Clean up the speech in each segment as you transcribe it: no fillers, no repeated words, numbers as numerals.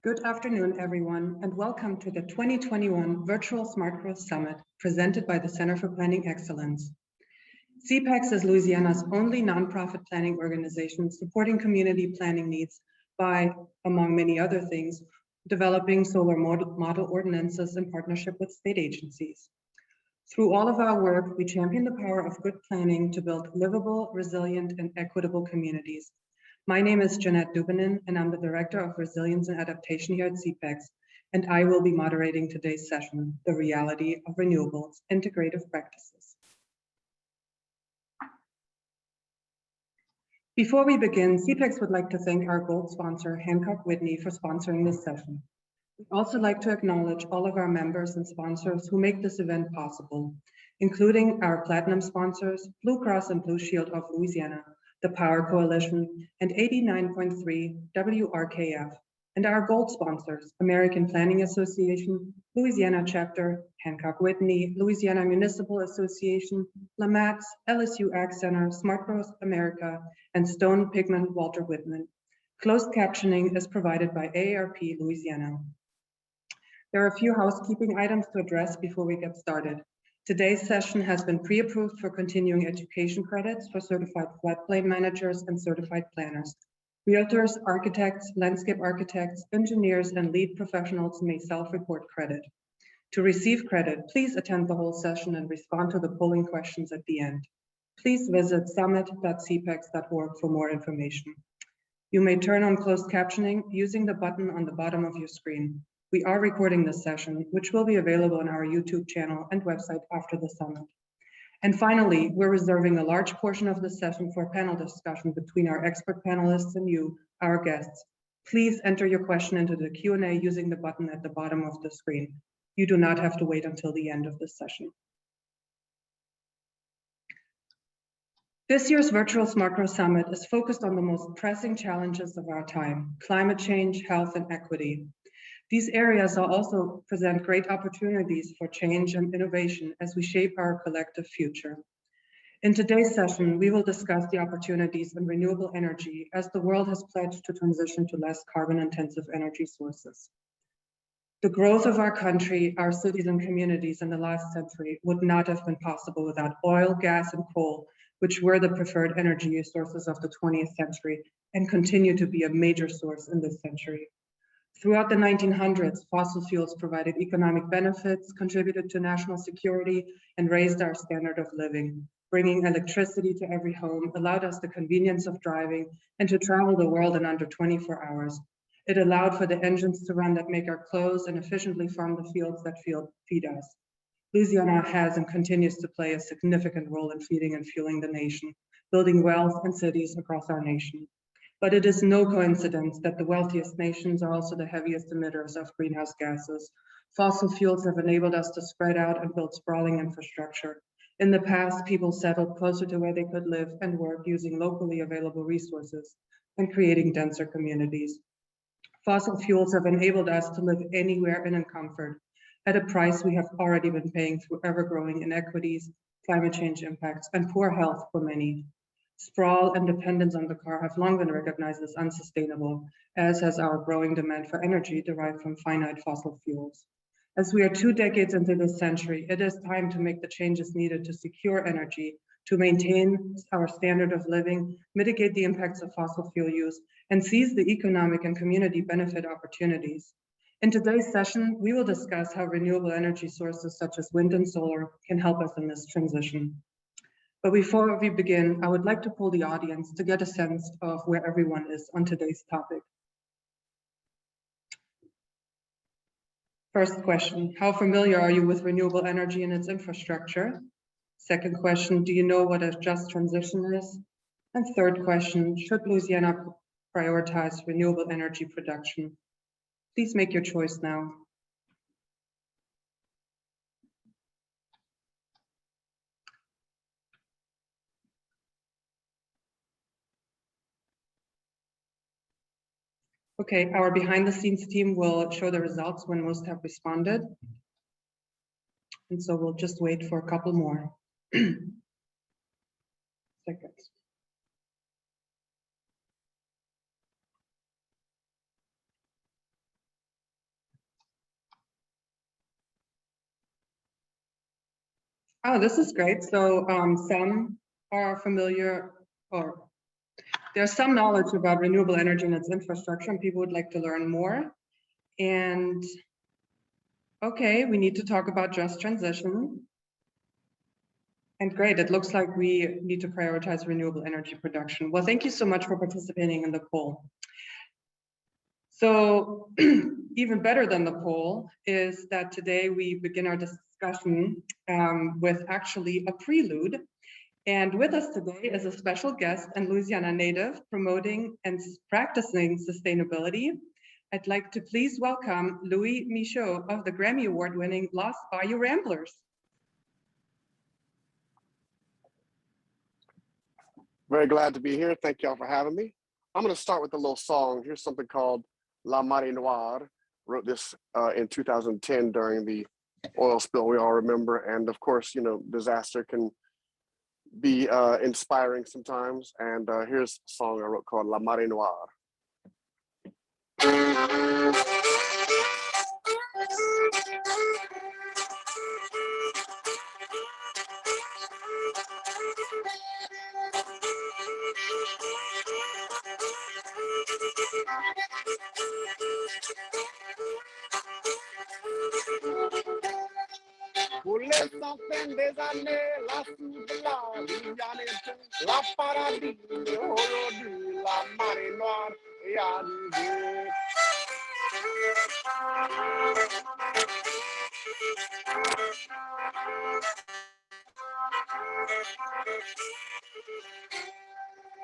Good afternoon, everyone, and welcome to the 2021 Virtual Smart Growth Summit presented by the Center for Planning Excellence. CPEX is Louisiana's only nonprofit planning organization supporting community planning needs by, among many other things, developing solar model ordinances in partnership with state agencies. Through all of our work, we champion the power of good planning to build livable, resilient, and equitable communities. My name is Jeanette Dubinin, and I'm the Director of Resilience and Adaptation here at CPEX, and I will be moderating today's session, The Reality of Renewables, Integrative Practices. Before we begin, CPEX would like to thank our gold sponsor, Hancock Whitney, for sponsoring this session. We'd also like to acknowledge all of our members and sponsors who make this event possible, including our platinum sponsors, Blue Cross and Blue Shield of Louisiana, the Power Coalition, and 89.3 WRKF, and our gold sponsors, American Planning Association, Louisiana Chapter, Hancock Whitney, Louisiana Municipal Association, LaMatz, LSU Ag Center, Smart Growth America, and Stone Pigment Walter Whitman. Closed captioning is provided by AARP Louisiana. There are a few housekeeping items to address before we get started. Today's session has been pre-approved for continuing education credits for certified floodplain managers and certified planners. Realtors, architects, landscape architects, engineers, and lead professionals may self-report credit. To receive credit, please attend the whole session and respond to the polling questions at the end. Please visit summit.cpex.org for more information. You may turn on closed captioning using the button on the bottom of your screen. We are recording this session, which will be available on our YouTube channel and website after the summit. And finally, we're reserving a large portion of the session for a panel discussion between our expert panelists and you, our guests. Please enter your question into the Q&A using the button at the bottom of the screen. You do not have to wait until the end of this session. This year's Virtual Smart Growth Summit is focused on the most pressing challenges of our time: climate change, health, and equity. These areas also present great opportunities for change and innovation as we shape our collective future. In today's session, we will discuss the opportunities in renewable energy as the world has pledged to transition to less carbon-intensive energy sources. The growth of our country, our cities and communities in the last century would not have been possible without oil, gas, and coal, which were the preferred energy sources of the 20th century and continue to be a major source in this century. Throughout the 1900s, fossil fuels provided economic benefits, contributed to national security, and raised our standard of living. Bringing electricity to every home allowed us the convenience of driving and to travel the world in under 24 hours. It allowed for the engines to run that make our clothes and efficiently farm the fields that feed us. Louisiana has and continues to play a significant role in feeding and fueling the nation, building wealth and cities across our nation. But it is no coincidence that the wealthiest nations are also the heaviest emitters of greenhouse gases. Fossil fuels have enabled us to spread out and build sprawling infrastructure. In the past, people settled closer to where they could live and work using locally available resources and creating denser communities. Fossil fuels have enabled us to live anywhere and in comfort at a price we have already been paying through ever-growing inequities, climate change impacts, and poor health for many. Sprawl and dependence on the car have long been recognized as unsustainable, as has our growing demand for energy derived from finite fossil fuels. As we are 2 decades into this century, it is time to make the changes needed to secure energy, to maintain our standard of living, mitigate the impacts of fossil fuel use, and seize the economic and community benefit opportunities. In today's session, we will discuss how renewable energy sources such as wind and solar can help us in this transition. But before we begin, I would like to poll the audience to get a sense of where everyone is on today's topic. First question, how familiar are you with renewable energy and its infrastructure? Second question, do you know what a just transition is? And third question, should Louisiana prioritize renewable energy production? Please make your choice now. Okay, our behind the scenes team will show the results when most have responded. And so we'll just wait for a couple more seconds. Oh, this is great. So some are familiar, or there's some knowledge about renewable energy and its infrastructure, and people would like to learn more. And okay, we need to talk about just transition. And great, it looks like we need to prioritize renewable energy production. Well, thank you so much for participating in the poll. So even better than the poll is that today we begin our discussion with actually a prelude. And with us today is a special guest and Louisiana native promoting and practicing sustainability. I'd like to please welcome Louis Michaud of the Grammy Award-winning Lost Bayou Ramblers. Very glad to be here. Thank y'all for having me. I'm going to start with a little song. Here's something called La Marée Noire. Wrote this in 2010 during the oil spill we all remember. And of course, you know, disaster can be inspiring sometimes. And here's a song I wrote called La Marée Noire. Pour les centaines des années, la soupe, la Louisiana, la paradis, aujourd'hui, la marée noire est arrivée.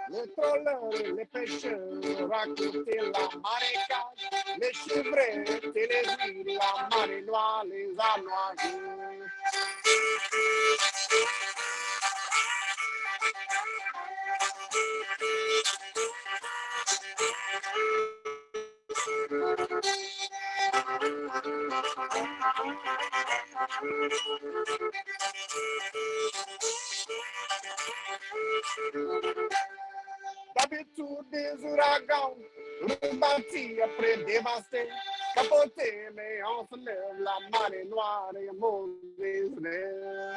Les trolleurs, les pêcheurs, racontaient la marécage, les chevrettes et les huiles, la marée noire les a noyés. D'habitude des ouragans, le bâti après dévasté, capoté, mais on se lève, la marée noire et mauvaise lève.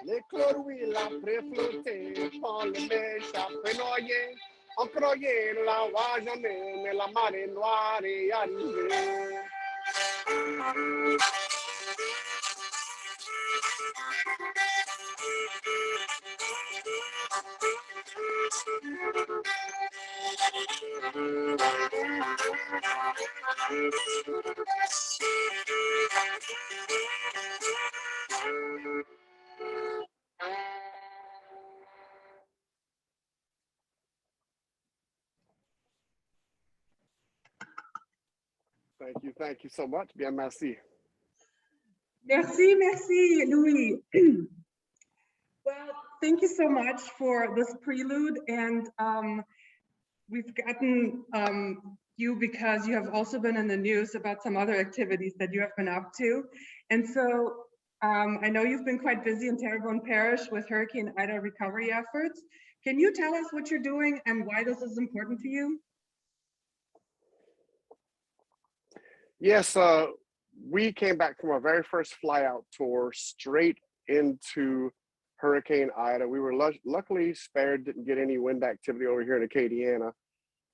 Les chlorohuiles après flotter, quand le mèche après noyer, on croyait ne la voir jamais, mais la marée noire est arrivée. Thank you so much. Bien merci. Merci, merci, Louis. Well, thank you so much for this prelude. And we've gotten you because you have also been in the news about some other activities that you have been up to. And so I know you've been quite busy in Terrebonne Parish with Hurricane Ida recovery efforts. Can you tell us what you're doing and why this is important to you? Yes, we came back from our very first flyout tour straight into Hurricane Ida. We were luckily spared, didn't get any wind activity over here in Acadiana,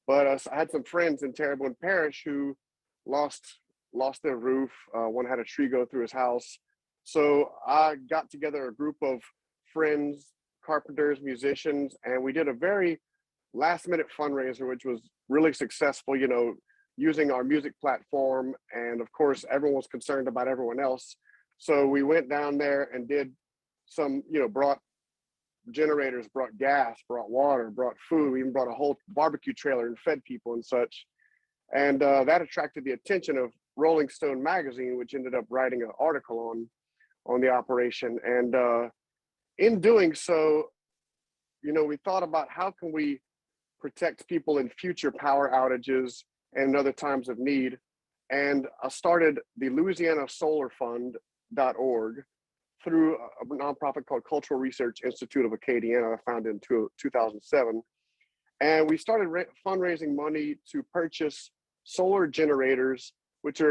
but I had some friends in Terrebonne Parish who lost their roof. One had a tree go through his house. So I got together a group of friends, carpenters, musicians, and we did a very last minute fundraiser, which was really successful, you know, using our music platform. And of course, everyone was concerned about everyone else. So we went down there and did some, you know, brought generators, brought gas, brought water, brought food. We even brought a whole barbecue trailer and fed people and such. And that attracted the attention of Rolling Stone magazine, which ended up writing an article on the operation. And in doing so, you know, we thought about how can we protect people in future power outages and other times of need. And I started the Louisiana Solar Fund.org through a nonprofit called Cultural Research Institute of Acadiana, I founded in 2007. And we started fundraising money to purchase solar generators, which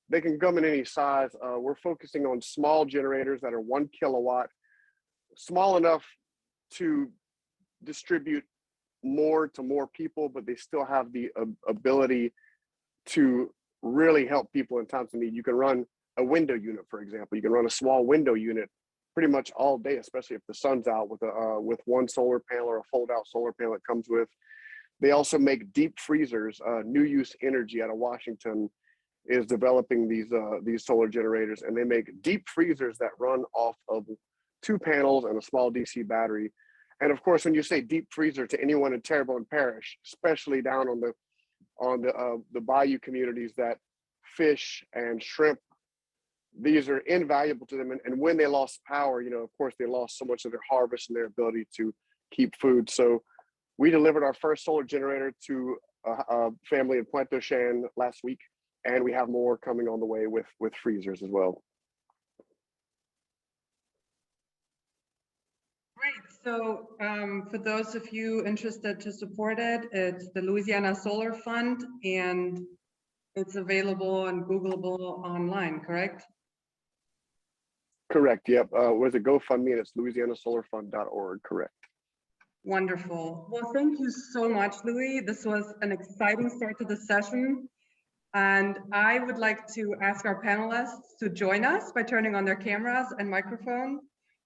they can come in any size. We're focusing on small generators that are 1 kilowatt, small enough to distribute more to more people, but they still have the ability to really help people in times of need. You can run a window unit, for example. You can run a small window unit pretty much all day, especially if the sun's out, with one solar panel or a fold-out solar panel it comes with. They also make deep freezers. New Use Energy out of Washington is developing these solar generators, and they make deep freezers that run off of 2 panels and a small DC battery. And of course, when you say deep freezer to anyone in Terrebonne Parish, especially down on the bayou communities that fish and shrimp, these are invaluable to them. And when they lost power, of course, they lost so much of their harvest and their ability to keep food. So we delivered our first solar generator to a family in Pointe-aux-Chenes last week, and we have more coming on the way with freezers as well. Great. So for those of you interested to support it, it's the Louisiana Solar Fund, and it's available and Googleable online, correct? Correct. Yep. Was it GoFundMe, and it's louisianasolarfund.org. Correct. Wonderful. Well, thank you so much, Louis. This was an exciting start to the session. And I would like to ask our panelists to join us by turning on their cameras and microphone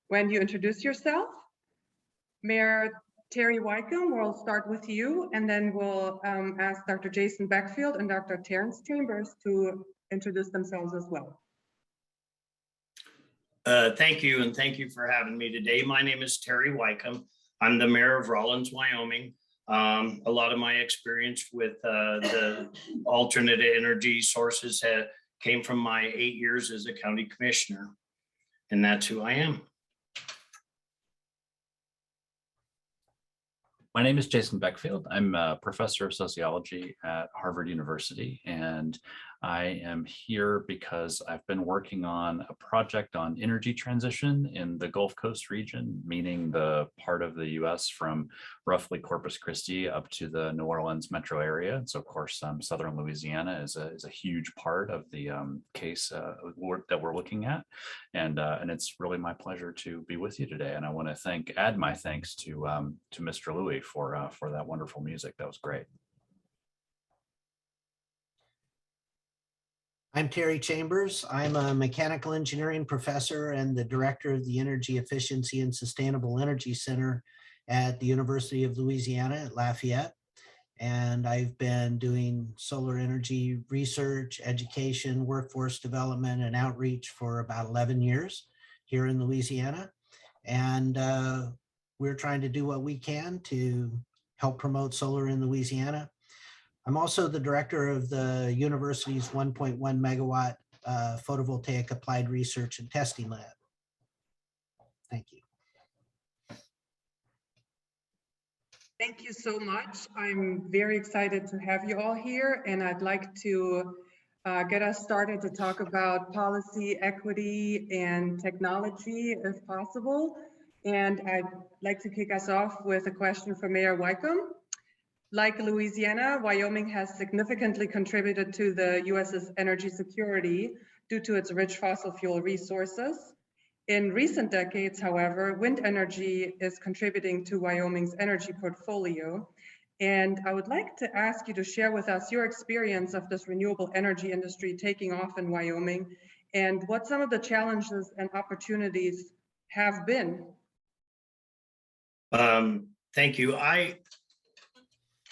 when you introduce yourself. Mayor Terry Wycombe, we'll start with you, and then we'll ask Dr. Jason Beckfield and Dr. Terrence Chambers to introduce themselves as well. Thank you, and thank you for having me today. My name is Terry Wycombe. I'm the mayor of Rawlins, Wyoming. A lot of my experience with the alternate energy sources came from my 8 years as a county commissioner, and that's who I am. My name is Jason Beckfield. I'm a professor of sociology at Harvard University, and I am here because I've been working on a project on energy transition in the Gulf Coast region, meaning the part of the US from roughly Corpus Christi up to the New Orleans metro area. And so of course, Southern Louisiana is a huge part of the case that we're looking at. And it's really my pleasure to be with you today. And I want to add my thanks to Mr. Louis for that wonderful music. That was great. I'm Terry Chambers. I'm a mechanical engineering professor and the director of the Energy Efficiency and Sustainable Energy Center at the University of Louisiana at Lafayette. And I've been doing solar energy research, education, workforce development, and outreach for about 11 years here in Louisiana. And we're trying to do what we can to help promote solar in Louisiana. I'm also the director of the university's 1.1 megawatt photovoltaic applied research and testing lab. Thank you. Thank you so much. I'm very excited to have you all here, and I'd like to get us started to talk about policy, equity, and technology if possible. And I'd like to kick us off with a question for Mayor Wycombe. Like Louisiana, Wyoming has significantly contributed to the US's energy security due to its rich fossil fuel resources. In recent decades, however, wind energy is contributing to Wyoming's energy portfolio. And I would like to ask you to share with us your experience of this renewable energy industry taking off in Wyoming and what some of the challenges and opportunities have been. Thank you.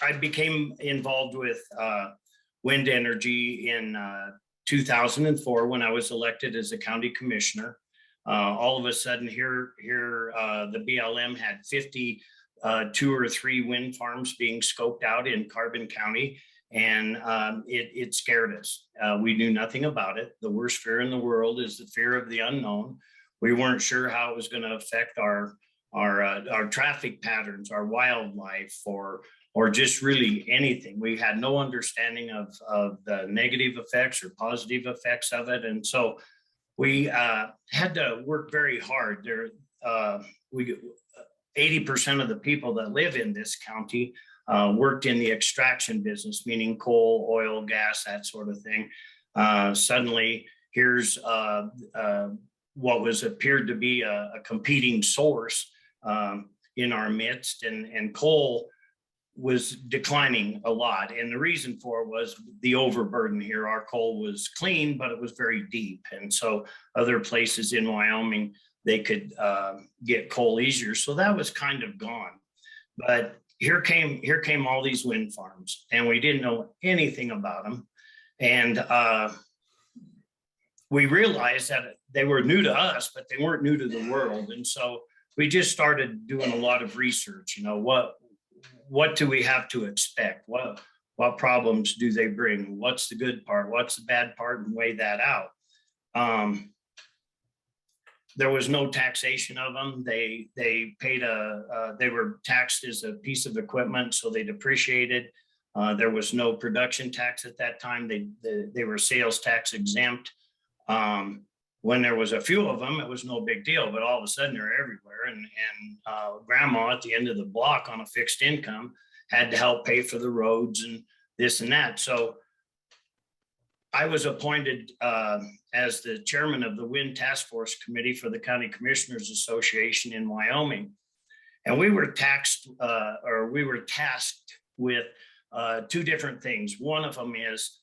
I became involved with wind energy in 2004 when I was elected as a county commissioner. All of a sudden here the BLM had 52 or 3 wind farms being scoped out in Carbon County, and it scared us. We knew nothing about it. The worst fear in the world is the fear of the unknown. We weren't sure how it was going to affect our traffic patterns, our wildlife, or just really anything. We had no understanding of the negative effects or positive effects of it. And so we had to work very hard. 80% of the people that live in this county worked in the extraction business, meaning coal, oil, gas, that sort of thing. Suddenly, here's what was appeared to be a competing source in our midst, and coal was declining a lot. And the reason for it was the overburden here. Our coal was clean, but it was very deep. And so other places in Wyoming, they could get coal easier. So that was kind of gone. But here came all these wind farms, and we didn't know anything about them. And we realized that they were new to us, but they weren't new to the world. And so we just started doing a lot of research. You know, what do we have to expect? What problems do they bring? What's the good part? What's the bad part? And weigh that out. There was no taxation of them. They paid they were taxed as a piece of equipment, so they depreciated. There was no production tax at that time. They were sales tax exempt. When there was a few of them, it was no big deal, but all of a sudden they're everywhere. And grandma at the end of the block on a fixed income had to help pay for the roads and this and that. So I was appointed as the chairman of the Wind Task Force Committee for the County Commissioners Association in Wyoming. And we were tasked with two different things. One of them is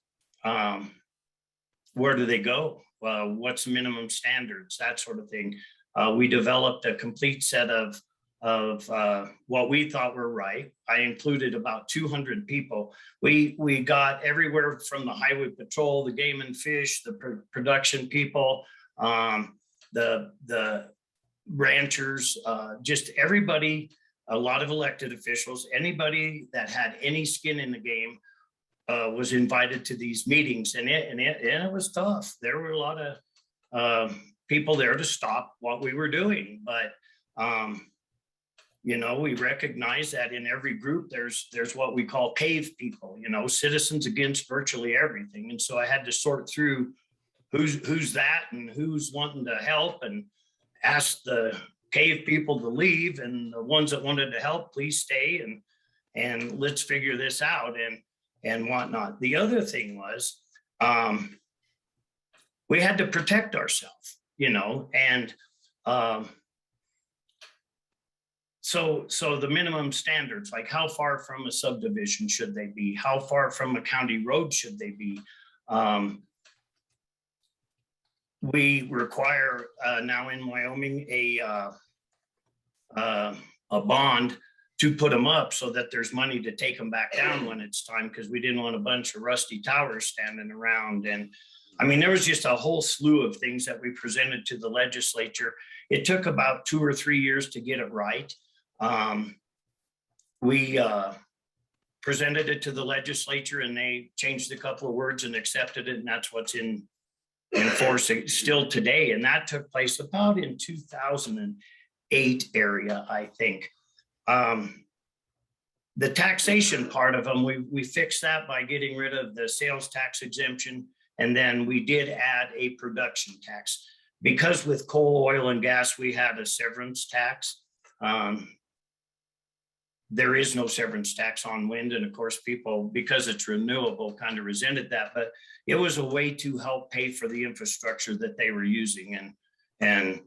where do they go? What's minimum standards, that sort of thing. We developed a complete set of what we thought were right. I included about 200 people. We got everywhere from the highway patrol, the game and fish, the production people, the ranchers, just everybody, a lot of elected officials, anybody that had any skin in the game was invited to these meetings, and it was tough. There were a lot of people there to stop what we were doing, but you know, we recognize that in every group there's what we call cave people, you know, citizens against virtually everything. And so I had to sort through who's that and who's wanting to help, and ask the cave people to leave, and the ones that wanted to help, please stay, and let's figure this out and whatnot. The other thing was we had to protect ourselves, you know, and so the minimum standards, like how far from a subdivision should they be? How far from a county road should they be? We require now in Wyoming a bond to put them up so that there's money to take them back down when it's time, because we didn't want a bunch of rusty towers standing around. And I mean, there was just a whole slew of things that we presented to the legislature. It took about 2 or 3 years to get it right. We presented it to the legislature, and they changed a couple of words and accepted it, and that's what's in force still today. And that took place about in 2008 area, I think. The taxation part of them, we fixed that by getting rid of the sales tax exemption. And then we did add a production tax, because with coal, oil, and gas, we had a severance tax. There is no severance tax on wind. And of course, people, because it's renewable, kind of resented that, but it was a way to help pay for the infrastructure that they were using. And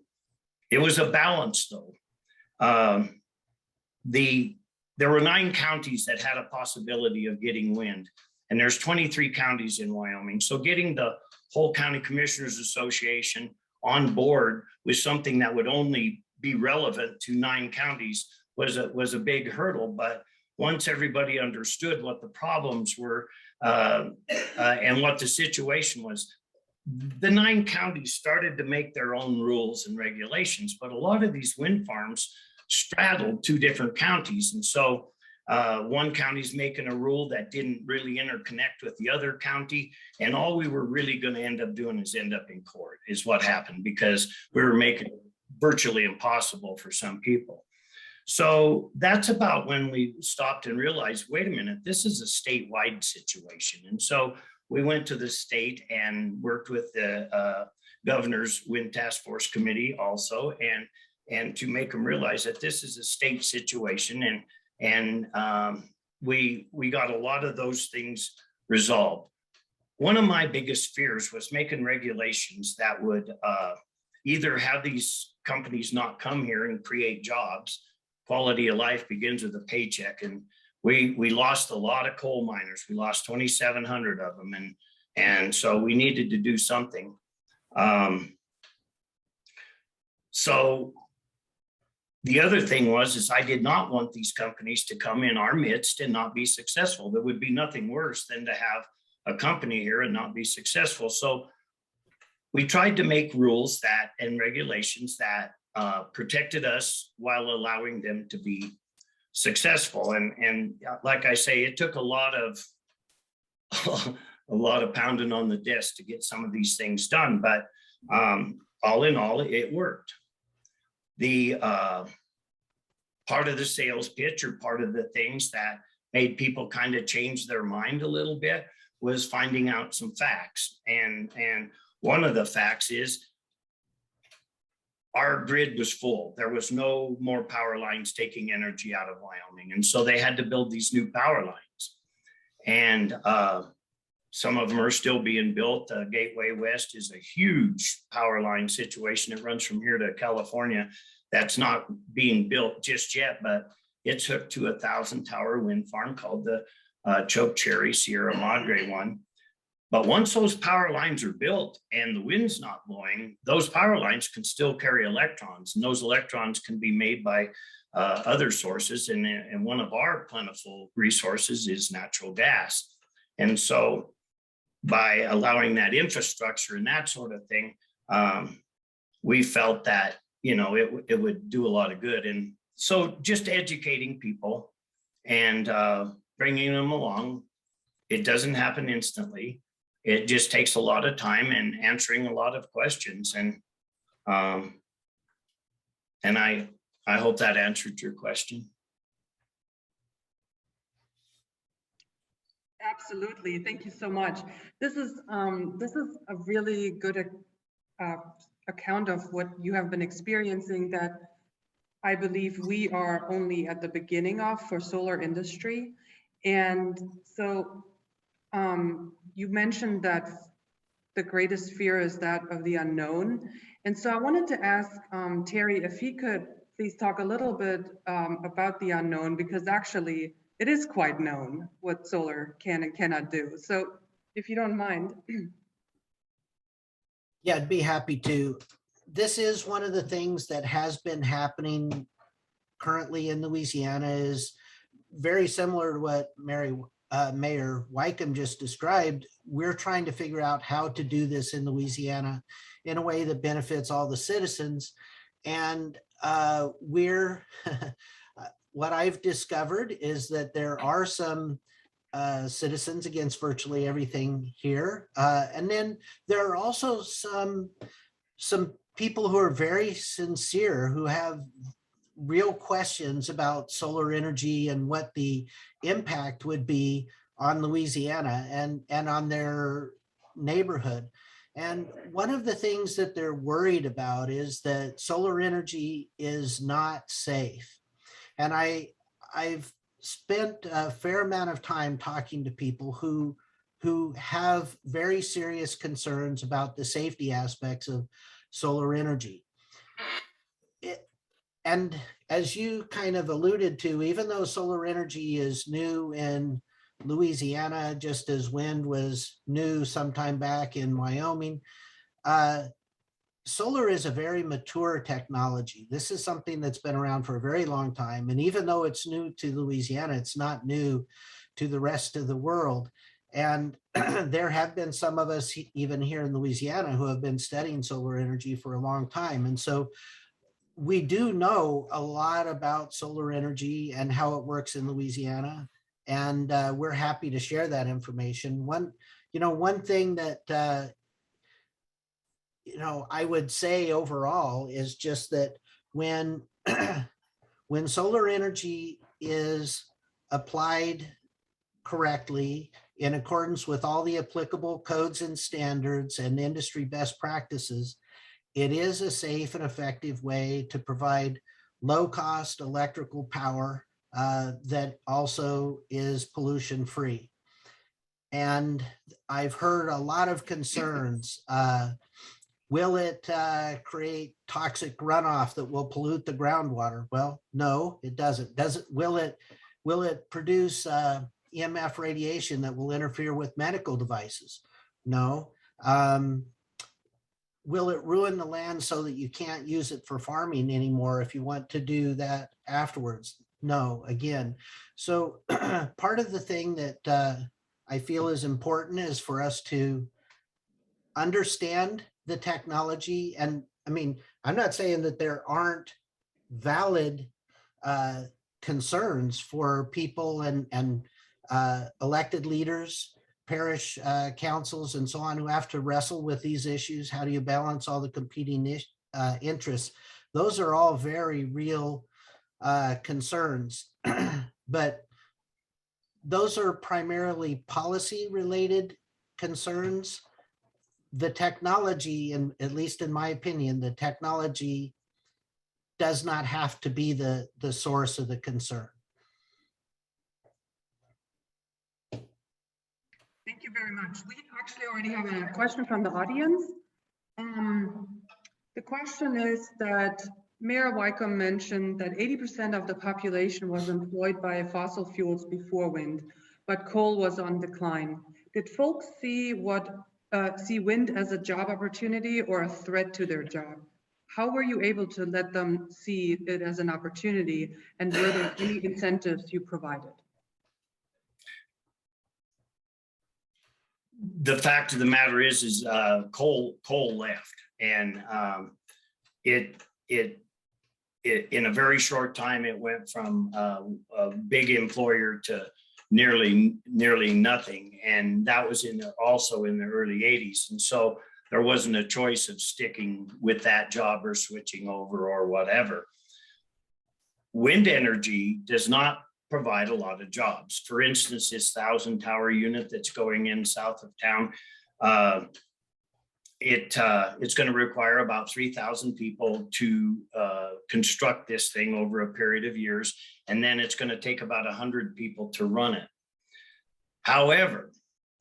it was a balance though. There were 9 counties that had a possibility of getting wind, and there's 23 counties in Wyoming. So getting the whole County Commissioners Association on board with something that would only be relevant to 9 counties was a big hurdle. But once everybody understood what the problems were and what the situation was, the 9 counties started to make their own rules and regulations. But a lot of these wind farms straddled 2 different counties. And so one county's making a rule that didn't really interconnect with the other county. And all we were really going to end up doing is end up in court, is what happened, because we were making it virtually impossible for some people. So that's about when we stopped and realized, wait a minute, this is a statewide situation. And so we went to the state and worked with the governor's Wind Task Force Committee also, and to make them realize that this is a state situation, and we got a lot of those things resolved. One of my biggest fears was making regulations that would either have these companies not come here and create jobs. Quality of life begins with a paycheck, and we lost a lot of coal miners. We lost 2,700 of them, and so we needed to do something. So the other thing is I did not want these companies to come in our midst and not be successful. There would be nothing worse than to have a company here and not be successful. So we tried to make rules that and regulations that protected us while allowing them to be successful. And like I say, it took a lot of pounding on the desk to get some of these things done, but all in all, it worked. The part of the sales pitch, or part of the things that made people kind of change their mind a little bit, was finding out some facts. And one of the facts is our grid was full. There was no more power lines taking energy out of Wyoming. And so they had to build these new power lines. And some of them are still being built. Gateway West is a huge power line situation. It runs from here to California. That's not being built just yet, but it's hooked to a 1,000-tower wind farm called the Chokecherry Sierra Madre one. But once those power lines are built and the wind's not blowing, those power lines can still carry electrons, and those electrons can be made by other sources. And one of our plentiful resources is natural gas. And so by allowing that infrastructure and that sort of thing, we felt that, you know, it would do a lot of good. And so just educating people and bringing them along. It doesn't happen instantly. It just takes a lot of time and answering a lot of questions. And I hope that answered your question. Absolutely. Thank you so much. This is a really good account of what you have been experiencing that I believe we are only at the beginning of for solar industry. And so you mentioned that the greatest fear is that of the unknown. And so I wanted to ask Terry if he could please talk a little bit about the unknown, because actually it is quite known what solar can and cannot do. So if you don't mind. Yeah, I'd be happy to. This is one of the things that has been happening currently in Louisiana, is very similar to what Mayor Wykeham just described. We're trying to figure out how to do this in Louisiana in a way that benefits all the citizens. And what I've discovered is that there are some citizens against virtually everything here. And then there are also some people who are very sincere, who have real questions about solar energy and what the impact would be on Louisiana and on their neighborhood. And one of the things that they're worried about is that solar energy is not safe. And I've spent a fair amount of time talking to people who have very serious concerns about the safety aspects of solar energy. And as you kind of alluded to, even though solar energy is new in Louisiana, just as wind was new sometime back in Wyoming, solar is a very mature technology. This is something that's been around for a very long time. And even though it's new to Louisiana, it's not new to the rest of the world. And there have been some of us, even here in Louisiana, who have been studying solar energy for a long time. And so we do know a lot about solar energy and how it works in Louisiana. And we're happy to share that information. One thing that I would say overall is just that when solar energy is applied correctly in accordance with all the applicable codes and standards and industry best practices, it is a safe and effective way to provide low-cost electrical power that also is pollution free. And I've heard a lot of concerns. Will it create toxic runoff that will pollute the groundwater? Well, no, it doesn't. Will it produce EMF radiation that will interfere with medical devices? No. Will it ruin the land so that you can't use it for farming anymore if you want to do that afterwards? No, again. So part of the thing that I feel is important is for us to understand the technology. And I mean, I'm not saying that there aren't valid concerns for people and elected leaders, parish councils and so on who have to wrestle with these issues. How do you balance all the competing interests? Those are all very real concerns, but those are primarily policy related concerns. The technology, and at least in my opinion, the technology does not have to be the source of the concern. Thank you very much. We actually already have a question from the audience. The question is that Mayor Wycombe mentioned that 80% of the population was employed by fossil fuels before wind, but coal was on decline. Did folks see wind as a job opportunity or a threat to their job? How were you able to let them see it as an opportunity, and were there any incentives you provided? The fact of the matter is coal left, and it in a very short time it went from a big employer to nearly nothing, and that was also in the early 80s. And so there wasn't a choice of sticking with that job or switching over or whatever. Wind energy does not provide a lot of jobs. For instance, this 1,000-tower unit that's going in south of town, it's going to require about 3,000 people to construct this thing over a period of years, and then it's going to take about 100 people to run it. However,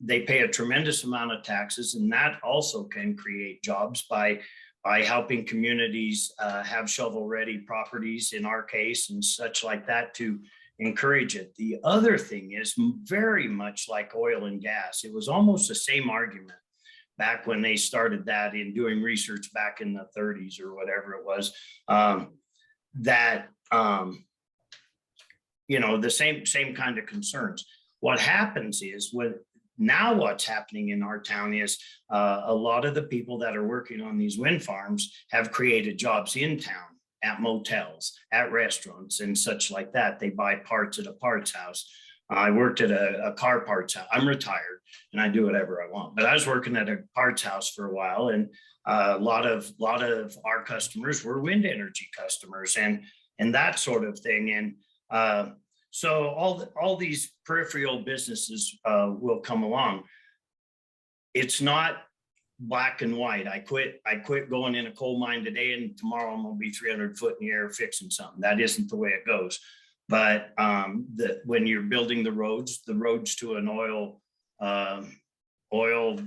they pay a tremendous amount of taxes, and that also can create jobs by helping communities have shovel-ready properties, in our case, and such like that, to encourage it. The other thing is very much like oil and gas. It was almost the same argument back when they started that in doing research back in the 30s or whatever it was, the same kind of concerns. What happens is what's happening in our town is a lot of the people that are working on these wind farms have created jobs in town, at motels, at restaurants and such like that. They buy parts at a parts house. I worked at a car parts house. I'm retired and I do whatever I want, but I was working at a parts house for a while, and a lot of our customers were wind energy customers and that sort of thing. And so all these peripheral businesses will come along. It's not black and white. I quit going in a coal mine today, and tomorrow I'm gonna be 300 foot in the air fixing something. That isn't the way it goes. But when you're building the roads to an oil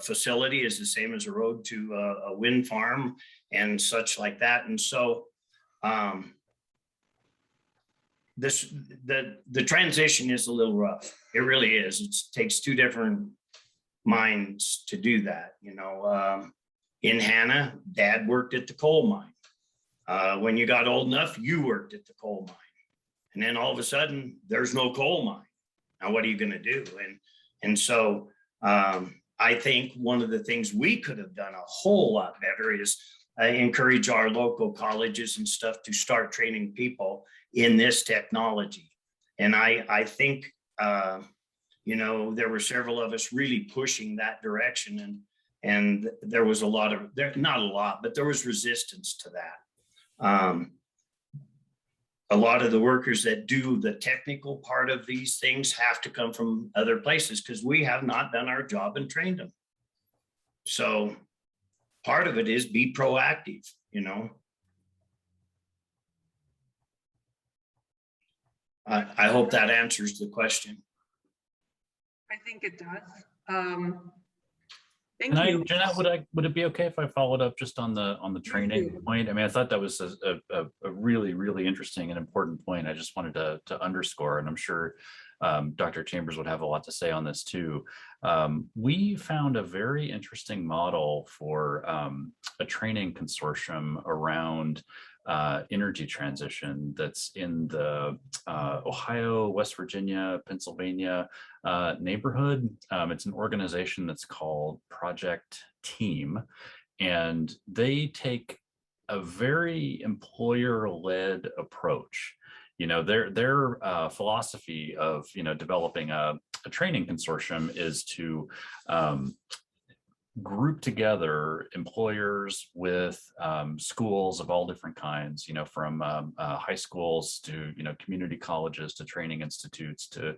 facility is the same as a road to a wind farm and such like that. And so the transition is a little rough. It really is. It takes two different minds to do that. In Hannah, Dad worked at the coal mine. When you got old enough, you worked at the coal mine. And then all of a sudden, there's no coal mine. Now, what are you going to do? And so I think one of the things we could have done a whole lot better is encourage our local colleges and stuff to start training people in this technology. And I think, there were several of us really pushing that direction. And there was not a lot, but there was resistance to that. A lot of the workers that do the technical part of these things have to come from other places because we have not done our job and trained them. So part of it is be proactive, I hope that answers the question. I think it does. Thank And you. Jeanette, would it be okay if I followed up just on the training do. point? I mean, I thought that was a really, really interesting and important point. I just wanted to underscore, and I'm sure Dr. Chambers would have a lot to say on this too. We found a very interesting model for a training consortium around energy transition that's in the Ohio, West Virginia, Pennsylvania neighborhood. It's an organization that's called Project Team, and they take a very employer-led approach. You know, their philosophy of, you know, developing a training consortium is to group together employers with schools of all different kinds, you know, from high schools to, you know, community colleges to training institutes to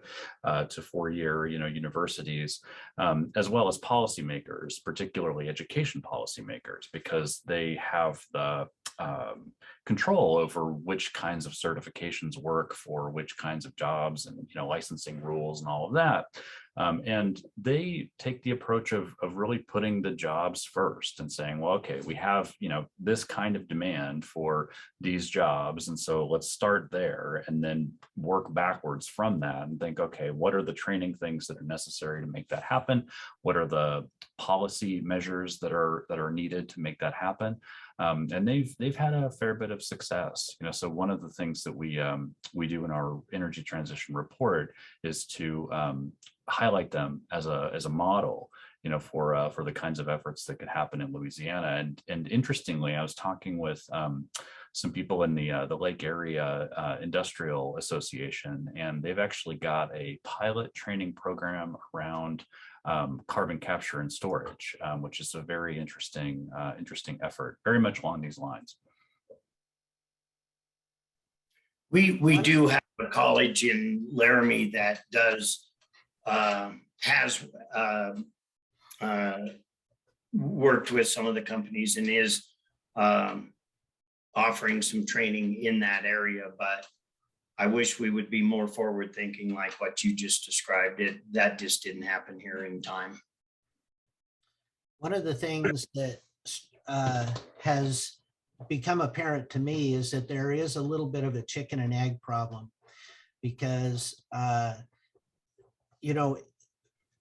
four-year, you know, universities, as well as policymakers, particularly education policymakers, because they have the control over which kinds of certifications work for which kinds of jobs and, you know, licensing rules and all of that. And they take the approach of really putting the jobs first and saying, well, okay, we have, you know, this kind of demand for these jobs. And so let's start there and then work backwards from that and think, okay, what are the training things that are necessary to make that happen? What are the policy measures that are needed to make that happen? And they've had a fair bit of success. You know, so one of the things that we do in our energy transition report is to highlight them as a model, you know, for the kinds of efforts that could happen in Louisiana. And interestingly, I was talking with some people in the Lake Area Industrial Association, and they've actually got a pilot training program around carbon capture and storage, which is a very interesting effort, very much along these lines. We do have a college in Laramie that has worked with some of the companies and is offering some training in that area, but I wish we would be more forward thinking like what you just described. That just didn't happen here in time. One of the things that has become apparent to me is that there is a little bit of a chicken and egg problem, because you know,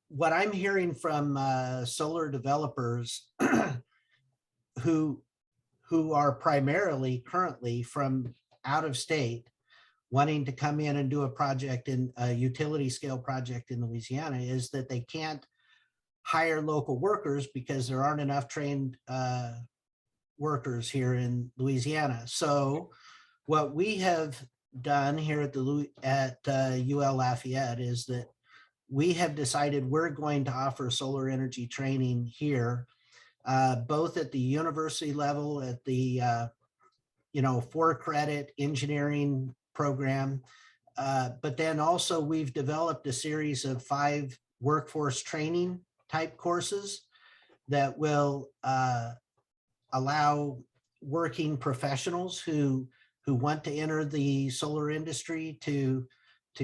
what I'm hearing from solar developers who are primarily currently from out of state, wanting to come in and do a project in a utility scale project in Louisiana, is that they can't hire local workers because there aren't enough trained workers here in Louisiana. So what we have done here at UL Lafayette is that we have decided we're going to offer solar energy training here, both at the university level, at the 4-credit engineering program, but then also we've developed a series of 5 workforce training type courses that will allow working professionals who want to enter the solar industry to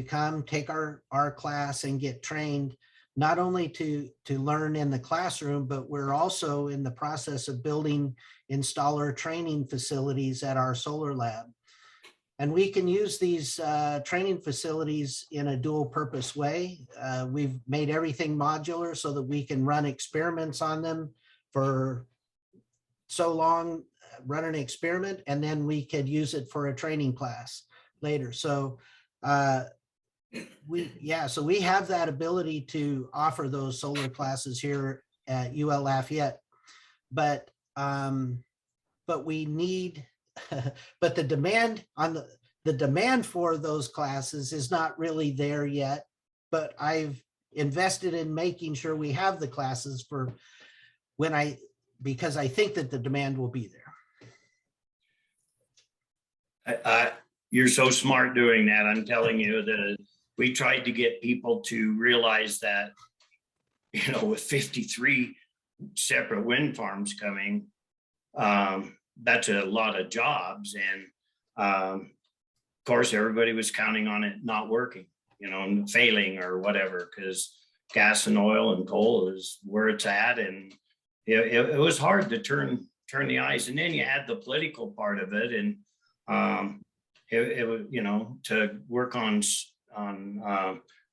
come take our class and get trained, not only to learn in the classroom, but we're also in the process of building installer training facilities at our solar lab. And we can use these training facilities in a dual purpose way. We've made everything modular so that we can run experiments on them for so long, run an experiment, and then we could use it for a training class later. So we have that ability to offer those solar classes here at UL Lafayette, but we need, but the demand for those classes is not really there yet. But I've invested in making sure we have the classes for because I think that the demand will be there. You're so smart doing that. I'm telling you that we tried to get people to realize that, you know, with 53 separate wind farms coming, that's a lot of jobs. And course, everybody was counting on it not working, you know, and failing or whatever, because gas and oil and coal is where it's at. And it was hard to turn the eyes. And then you add the political part of it. And it was, you know, to work on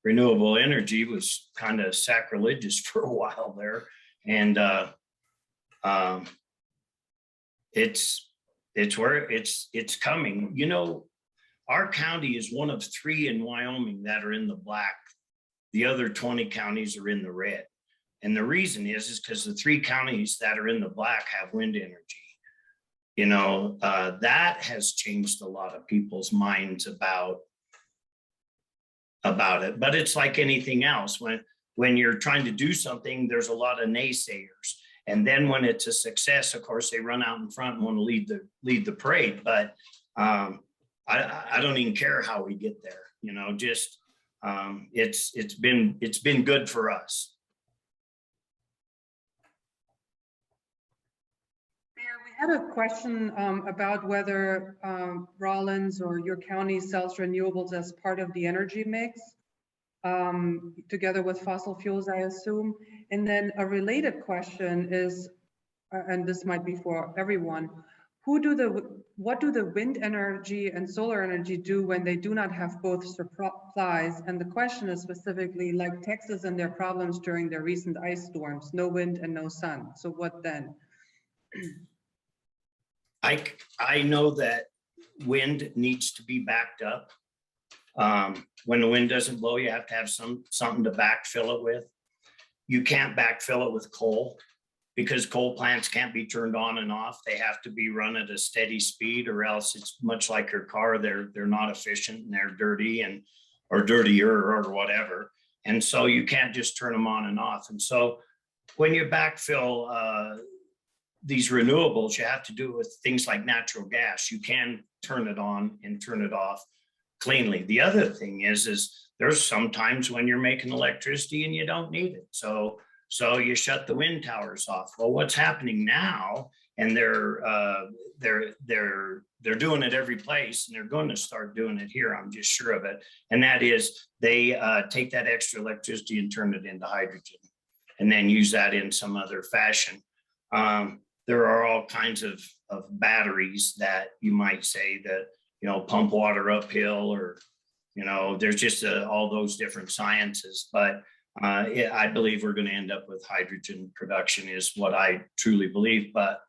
renewable energy was kind of sacrilegious for a while there. And it's where it's coming. You know, our county is one of 3 in Wyoming that are in the black. The other 20 counties are in the red. And the reason is because the 3 counties that are in the black have wind energy. You know, that has changed a lot of people's minds about it. But it's like anything else. When you're trying to do something, there's a lot of naysayers. And then when it's a success, of course, they run out in front and want to lead the parade. But I don't even care how we get there. You know, just it's been good for us. We had a question about whether Rollins or your county sells renewables as part of the energy mix, together with fossil fuels, I assume. And then a related question is, and this might be for everyone, what do the wind energy and solar energy do when they do not have both supplies? And the question is specifically like Texas and their problems during their recent ice storms, no wind and no sun. So what then? I know that wind needs to be backed up. When the wind doesn't blow, you have to have something to backfill it with. You can't backfill it with coal because coal plants can't be turned on and off. They have to be run at a steady speed, or else it's much like your car. They're not efficient and they're dirty or dirtier or whatever. And so you can't just turn them on and off. And so when you backfill these renewables, you have to do it with things like natural gas. You can turn it on and turn it off cleanly. The other thing is there's sometimes when you're making electricity and you don't need it. So you shut the wind towers off. Well, what's happening now, and they're doing it every place, and they're going to start doing it here, I'm just sure of it. And that is they take that extra electricity and turn it into hydrogen and then use that in some other fashion. There are all kinds of batteries that you might say that, you know, pump water uphill, or, you know, there's just all those different sciences. But I believe we're going to end up with hydrogen production is what I truly believe. But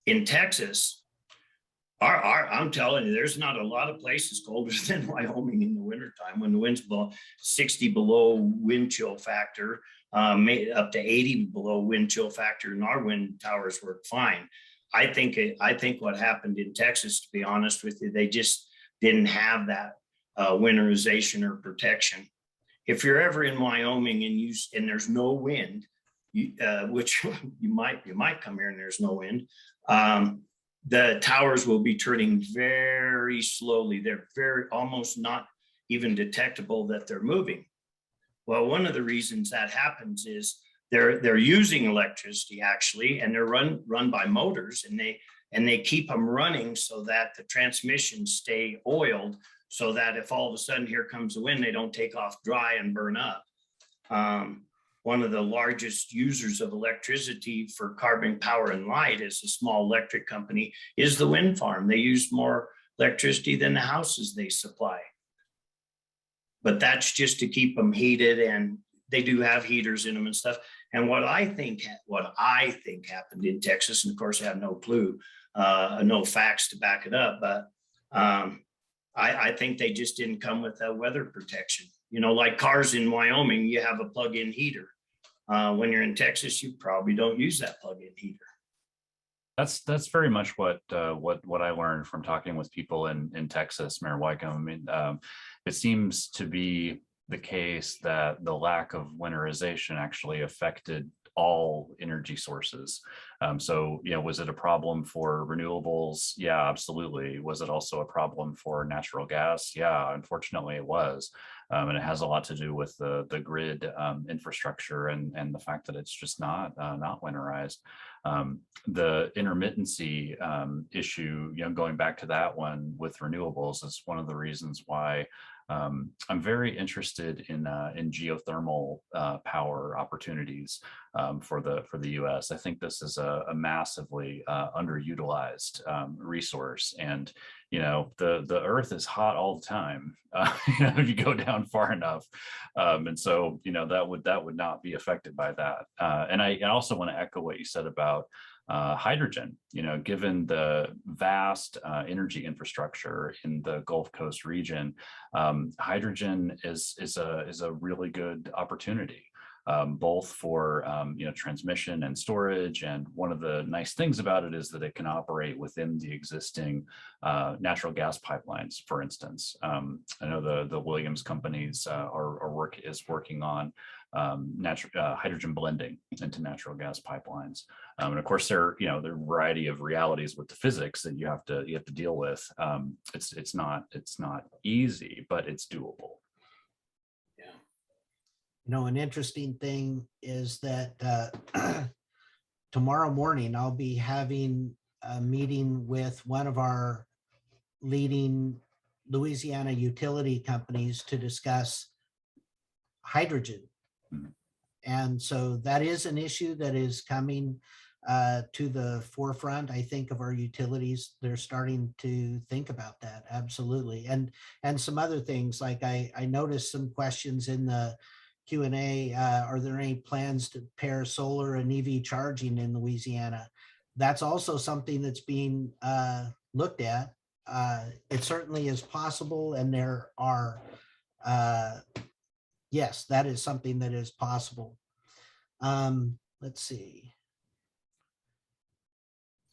in Texas, I'm telling you, there's not a lot of places colder than Wyoming in the wintertime when the wind's below 60 below wind chill factor. Up to 80 below wind chill factor, and our wind towers work fine. I think what happened in Texas, to be honest with you, they just didn't have that winterization or protection. If you're ever in Wyoming and there's no wind, which you might come here and there's no wind, the towers will be turning very slowly. They're almost not even detectable that they're moving. Well, one of the reasons that happens is they're using electricity actually, and they're run by motors, and they keep them running so that the transmissions stay oiled, so that if all of a sudden here comes the wind, they don't take off dry and burn up. One of the largest users of electricity for carbon power and light is a small electric company, is the wind farm. They use more electricity than the houses they supply. But that's just to keep them heated, and they do have heaters in them and stuff. And what I think happened in Texas, and of course I have no clue, no facts to back it up, but I think they just didn't come with a weather protection. You know, like cars in Wyoming, you have a plug-in heater. When you're in Texas, you probably don't use that plug-in heater. That's very much what I learned from talking with people in Texas, Mayor Wycombe. I mean, it seems to be the case that the lack of winterization actually affected all energy sources. So, you know, was it a problem for renewables? Yeah, absolutely. Was it also a problem for natural gas? Yeah, unfortunately it was. And it has a lot to do with the grid infrastructure and the fact that it's just not winterized. The intermittency issue, going back to that one with renewables, is one of the reasons why I'm very interested in geothermal power opportunities for the U.S. I think this is a massively underutilized resource, and the Earth is hot all the time. If you go down far enough, and so that would not be affected by that. And I also want to echo what you said about hydrogen. Given the vast energy infrastructure in the Gulf Coast region, hydrogen is a really good opportunity, both for transmission and storage. And one of the nice things about it is that it can operate within the existing natural gas pipelines. For instance, I know the Williams companies is working on hydrogen blending into natural gas pipelines, and of course there are a variety of realities with the physics that you have to deal with. It's not easy, but it's doable. An interesting thing is that tomorrow morning I'll be having a meeting with one of our leading Louisiana utility companies to discuss hydrogen. And so that is an issue that is coming to the forefront, I think, of our utilities. They're starting to think about that. Absolutely. And some other things, like I noticed some questions in the Q&A. Are there any plans to pair solar and EV charging in Louisiana? That's also something that's being looked at. It certainly is possible, and there are yes, that is something that is possible. Let's see.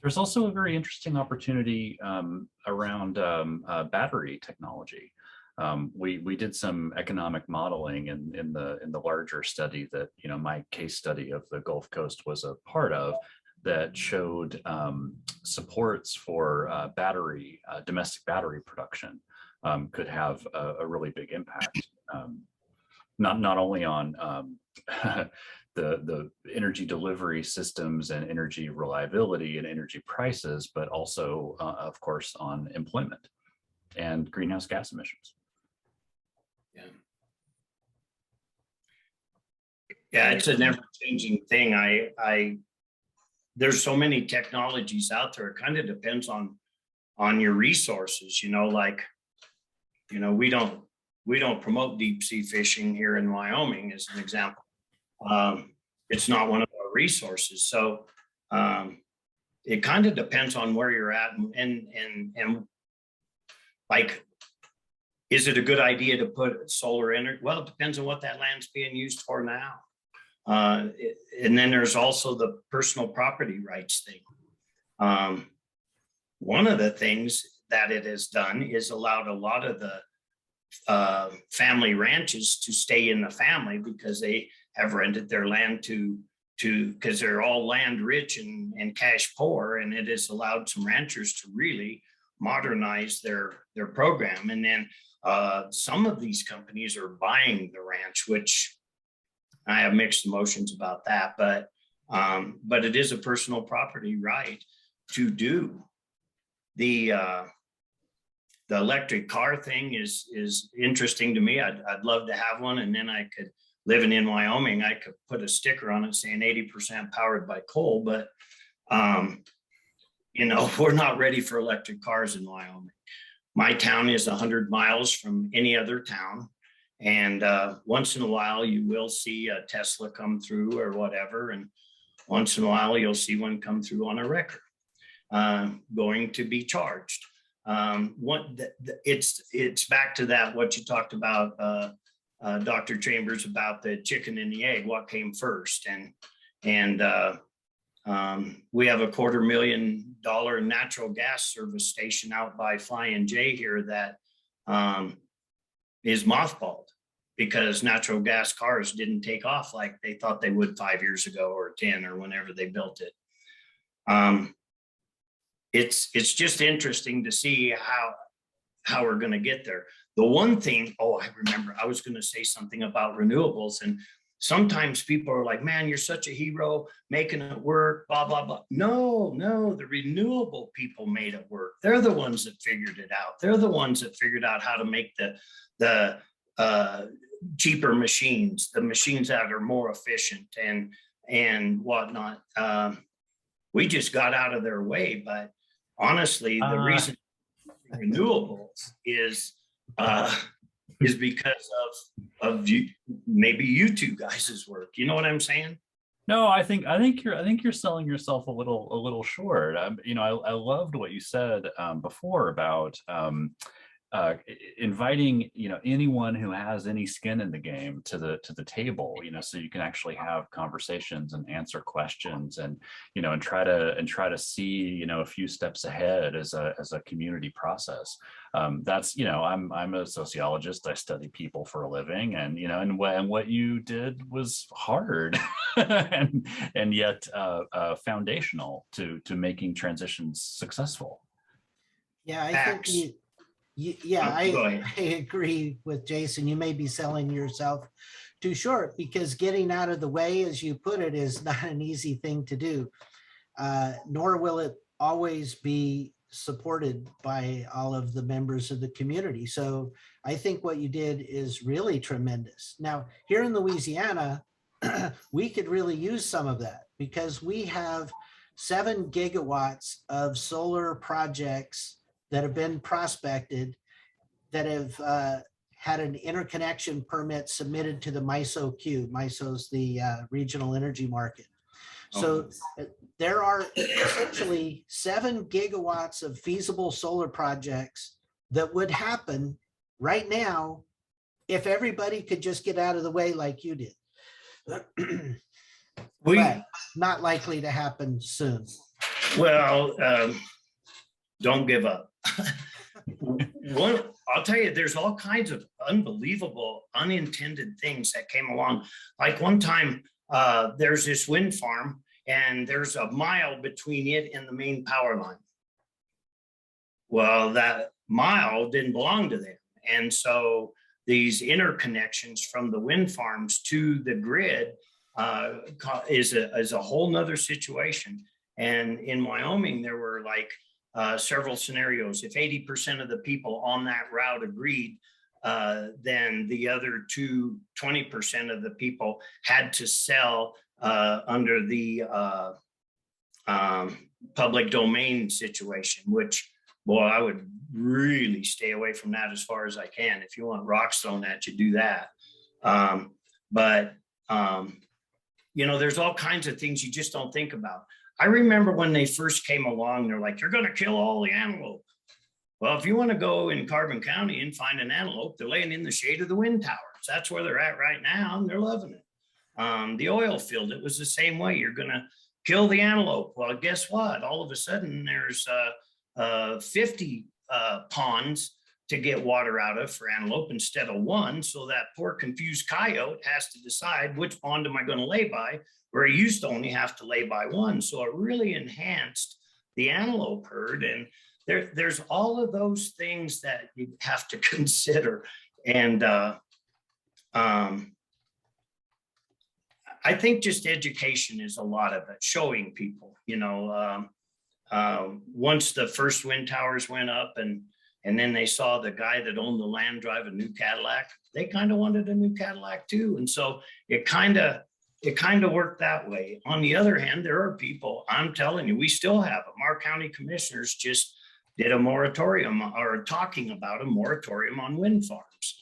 There's also a very interesting opportunity around battery technology. We did some economic modeling in the larger study that my case study of the Gulf Coast was a part of, that showed supports for domestic battery production could have a really big impact. Not only on the energy delivery systems and energy reliability and energy prices, but also, of course, on employment and greenhouse gas emissions. Yeah, it's an ever-changing thing. There's so many technologies out there. It kind of depends on your resources. We don't promote deep sea fishing here in Wyoming, as an example. It's not one of our resources. So it kind of depends on where you're at, and like, is it a good idea to put solar energy? Well, it depends on what that land's being used for now. And then there's also the personal property rights thing. One of the things that it has done is allowed a lot of the family ranches to stay in the family, because they have rented their land because they're all land rich and cash poor, and it has allowed some ranchers to really modernize their program. And then some of these companies are buying the ranch, which I have mixed emotions about that, but it is a personal property right to do. The electric car thing is interesting to me. I'd love to have one, and then I could, living in Wyoming, I could put a sticker on it saying 80% powered by coal, but we're not ready for electric cars in Wyoming. My town is 100 miles from any other town, and once in a while you will see a Tesla come through or whatever, and once in a while you'll see one come through on a wrecker going to be charged. It's back to that, what you talked about, Dr. Chambers, about the chicken and the egg, what came first. And we have a $250,000 natural gas service station out by Flying J here that is mothballed because natural gas cars didn't take off like they thought they would 5 years ago or 10 or whenever they built it. It's just interesting to see how we're going to get there. The one thing, I remember I was going to say something about renewables, and sometimes people are like, man, you're such a hero, making it work, blah, blah, blah. No, no, the renewable people made it work. They're the ones that figured it out. They're the ones that figured out how to make the cheaper machines, the machines that are more efficient and whatnot. We just got out of their way, but honestly, the reason renewables is because of you, maybe you two guys' work. You know what I'm saying? No, I think you're selling yourself a little short. You know, I loved what you said before about inviting, you know, anyone who has any skin in the game to the table, you know, so you can actually have conversations and answer questions, and you know, and try to see, you know, a few steps ahead as a community process. That's, you know, I'm a sociologist. I study people for a living, and you know, and what you did was hard and yet foundational to making transitions successful. Yeah, I think I agree with Jason. You may be selling yourself too short, because getting out of the way, as you put it, is not an easy thing to do, nor will it always be supported by all of the members of the community. So I think what you did is really tremendous. Now, here in Louisiana, we could really use some of that, because we have 7 gigawatts of solar projects that have been prospected, that have had an interconnection permit submitted to the MISO queue. MISO is the regional energy market. So there are essentially 7 gigawatts of feasible solar projects that would happen right now if everybody could just get out of the way like you did. But not likely to happen soon. Well, don't give up. I'll tell you, there's all kinds of unbelievable unintended things that came along. Like one time, there's this wind farm, and there's a mile between it and the main power line. Well, that mile didn't belong to them. And so these interconnections from the wind farms to the grid is a whole nother situation. And in Wyoming, there were like several scenarios. If 80% of the people on that route agreed, then the other 20% of the people had to sell under the public domain situation, which, boy, I would really stay away from that as far as I can. If you want rocks thrown at you, do that. You know, there's all kinds of things you just don't think about. I remember when they first came along, they're like, you're going to kill all the antelope. Well, if you want to go in Carbon County and find an antelope, they're laying in the shade of the wind towers. That's where they're at right now, and they're loving it. The oil field, it was the same way. You're going to kill the antelope. Well, guess what? All of a sudden, there's 50 ponds to get water out of for antelope instead of one. So that poor confused coyote has to decide, which pond am I going to lay by, where he used to only have to lay by one. So it really enhanced the antelope herd. And there's all of those things that you have to consider. And I think just education is a lot of it, showing people, you know, once the first wind towers went up and then they saw the guy that owned the land drive a new Cadillac, they kind of wanted a new Cadillac too. And so it kind of worked that way. On the other hand, there are people, I'm telling you, we still have it. Our county commissioners just did a moratorium, or talking about a moratorium on wind farms.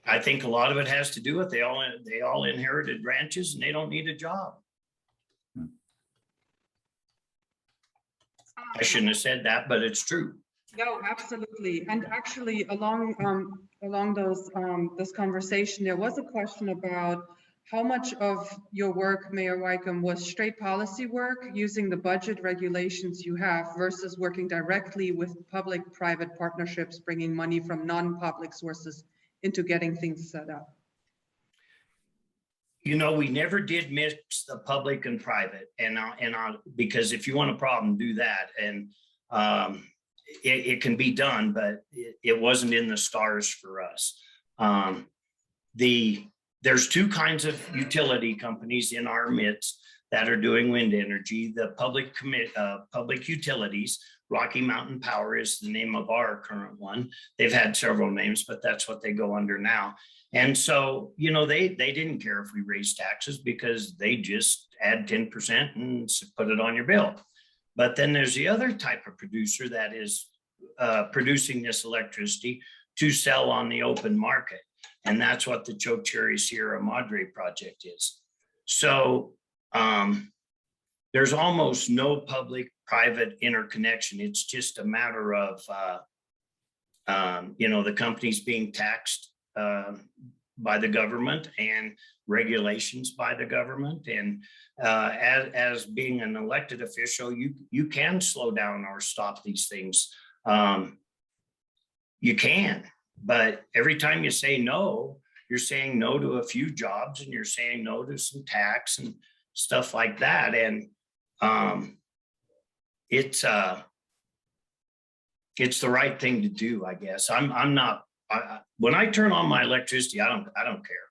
I think a lot of it has to do with they all inherited ranches and they don't need a job. I shouldn't have said that, but it's true. No, absolutely. And actually, along this conversation, there was a question about how much of your work, Mayor Wykeham, was straight policy work using the budget regulations you have versus working directly with public-private partnerships, bringing money from non-public sources into getting things set up. You know, we never did mix the public and private, because if you want a problem, do that. And it can be done, but it wasn't in the stars for us. there's two kinds of utility companies in our midst that are doing wind energy. The public utilities, Rocky Mountain Power is the name of our current one. They've had several names, but that's what they go under now. And so, you know, they didn't care if we raised taxes because they just add 10% and put it on your bill. But then there's the other type of producer that is producing this electricity to sell on the open market. And that's what the Chokecherry Sierra Madre project is. So there's almost no public-private interconnection. It's just a matter of, you know, the companies being taxed by the government and regulations by the government. And as being an elected official, you can slow down or stop these things. You can, but every time you say no, you're saying no to a few jobs and you're saying no to some tax and stuff like that. And it's the right thing to do, I guess. I'm not, when I turn on my electricity, I don't care.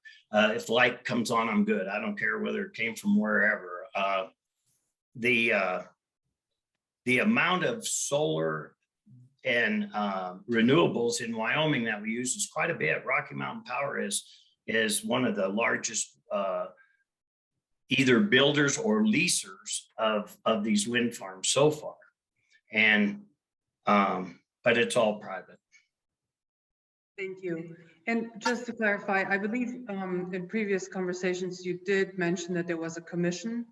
If the light comes on, I'm good. I don't care whether it came from wherever. The amount of solar and renewables in Wyoming that we use is quite a bit. Rocky Mountain Power is one of the largest either builders or leasers of these wind farms so far. And but it's all private. Thank you. And just to clarify, I believe in previous conversations, you did mention that there was a commission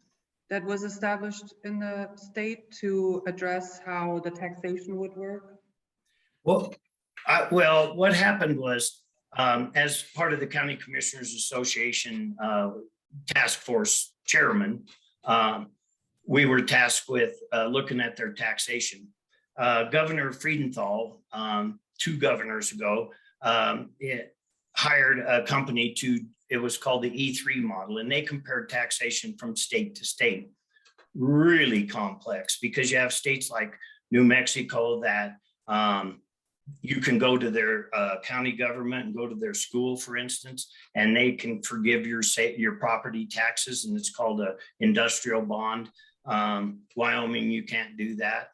that was established in the state to address how the taxation would work. Well, what happened was, as part of the County Commissioners Association task force chairman, we were tasked with looking at their taxation. Governor Friedenthal, 2 governors ago, hired a company it was called the E3 model, and they compared taxation from state to state. Really complex, because you have states like New Mexico that you can go to their county government and go to their school, for instance, and they can forgive your property taxes, and it's called an industrial bond. Wyoming, you can't do that.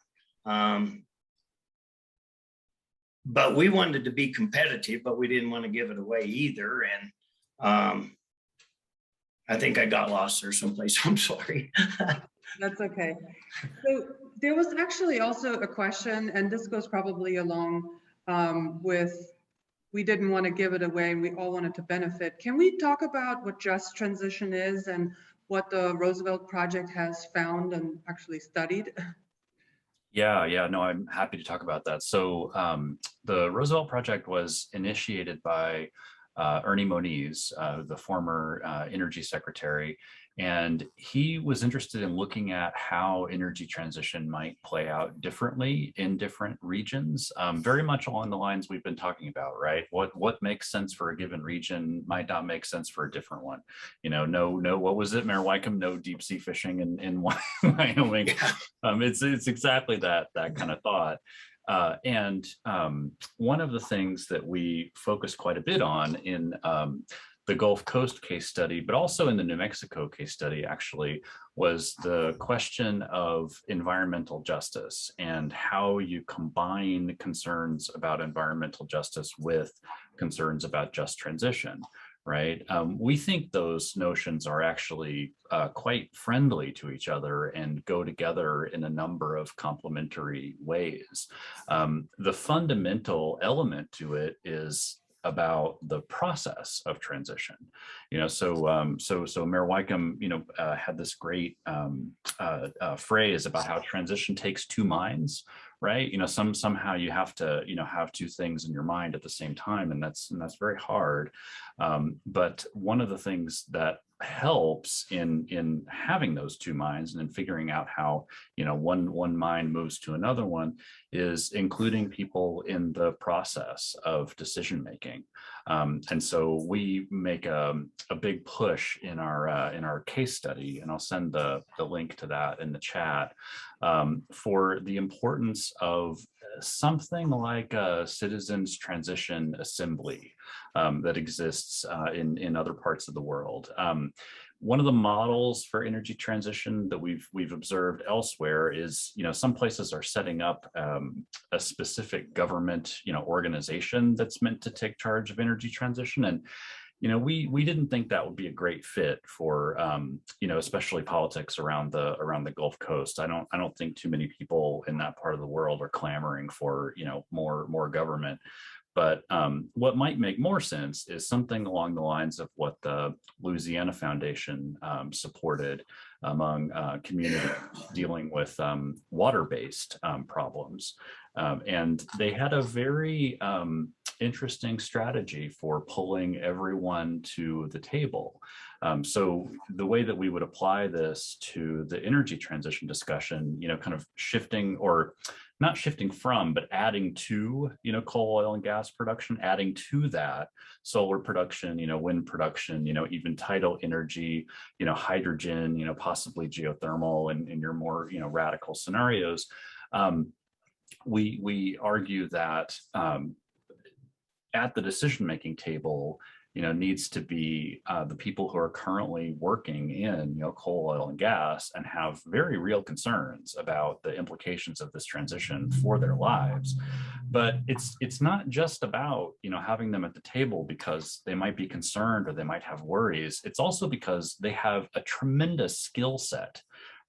But we wanted to be competitive, but we didn't want to give it away either. And I think I got lost there someplace. I'm sorry. That's okay. So there was actually also a question, and this goes probably along with, we didn't want to give it away and we all wanted to benefit. Can we talk about what just transition is and what the Roosevelt Project has found and actually studied? Yeah, no, I'm happy to talk about that. So the Roosevelt Project was initiated by Ernie Moniz, the former energy secretary, and he was interested in looking at how energy transition might play out differently in different regions, very much along the lines we've been talking about, right? What makes sense for a given region might not make sense for a different one. You know, no, what was it, Mayor Wycombe? No deep sea fishing in Wyoming. It's exactly that kind of thought. And one of the things that we focused quite a bit on in the Gulf Coast case study, but also in the New Mexico case study, actually, was the question of environmental justice and how you combine concerns about environmental justice with concerns about just transition. Right? We think those notions are actually quite friendly to each other and go together in a number of complementary ways. The fundamental element to it is about the process of transition. You know, so Mayor Wycombe, you know, had this great phrase about how transition takes 2 minds. Right, you know, somehow you have to, you know, have 2 things in your mind at the same time, and that's very hard. But one of the things that helps in having those 2 minds and in figuring out how, you know, one mind moves to another one is including people in the process of decision making. And so we make a big push in our case study, and I'll send the link to that in the chat, for the importance of something like a citizens transition assembly that exists in other parts of the world. One of the models for energy transition that we've observed elsewhere is, some places are setting up a specific government, organization that's meant to take charge of energy transition. And we didn't think that would be a great fit for especially politics around the Gulf Coast. I don't think too many people in that part of the world are clamoring for more government. But what might make more sense is something along the lines of what the Louisiana Foundation supported among communities dealing with water-based problems. And they had a very interesting strategy for pulling everyone to the table. So the way that we would apply this to the energy transition discussion, kind of shifting, or not shifting from, but adding to, coal, oil, and gas production, adding to that solar production, wind production, even tidal energy, hydrogen, possibly geothermal, and in your more, radical scenarios. We argue that at the decision-making table, needs to be the people who are currently working in, coal, oil, and gas, and have very real concerns about the implications of this transition for their lives. But it's not just about, having them at the table because they might be concerned or they might have worries. It's also because they have a tremendous skill set,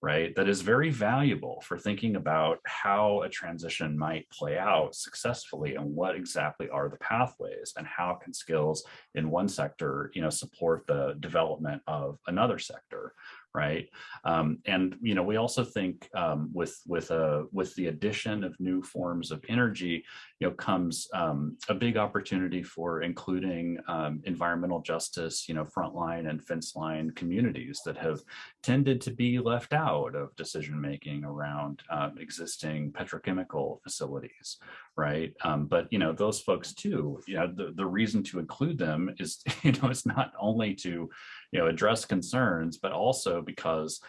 right, that is very valuable for thinking about how a transition might play out successfully and what exactly are the pathways and how can skills in one sector, support the development of another sector, right? And we also think with the addition of new forms of energy, comes a big opportunity for including environmental justice, frontline and fence line communities that have tended to be left out of decision making around existing petrochemical facilities, right? But those folks too, the reason to include them is it's not only to address concerns, but also because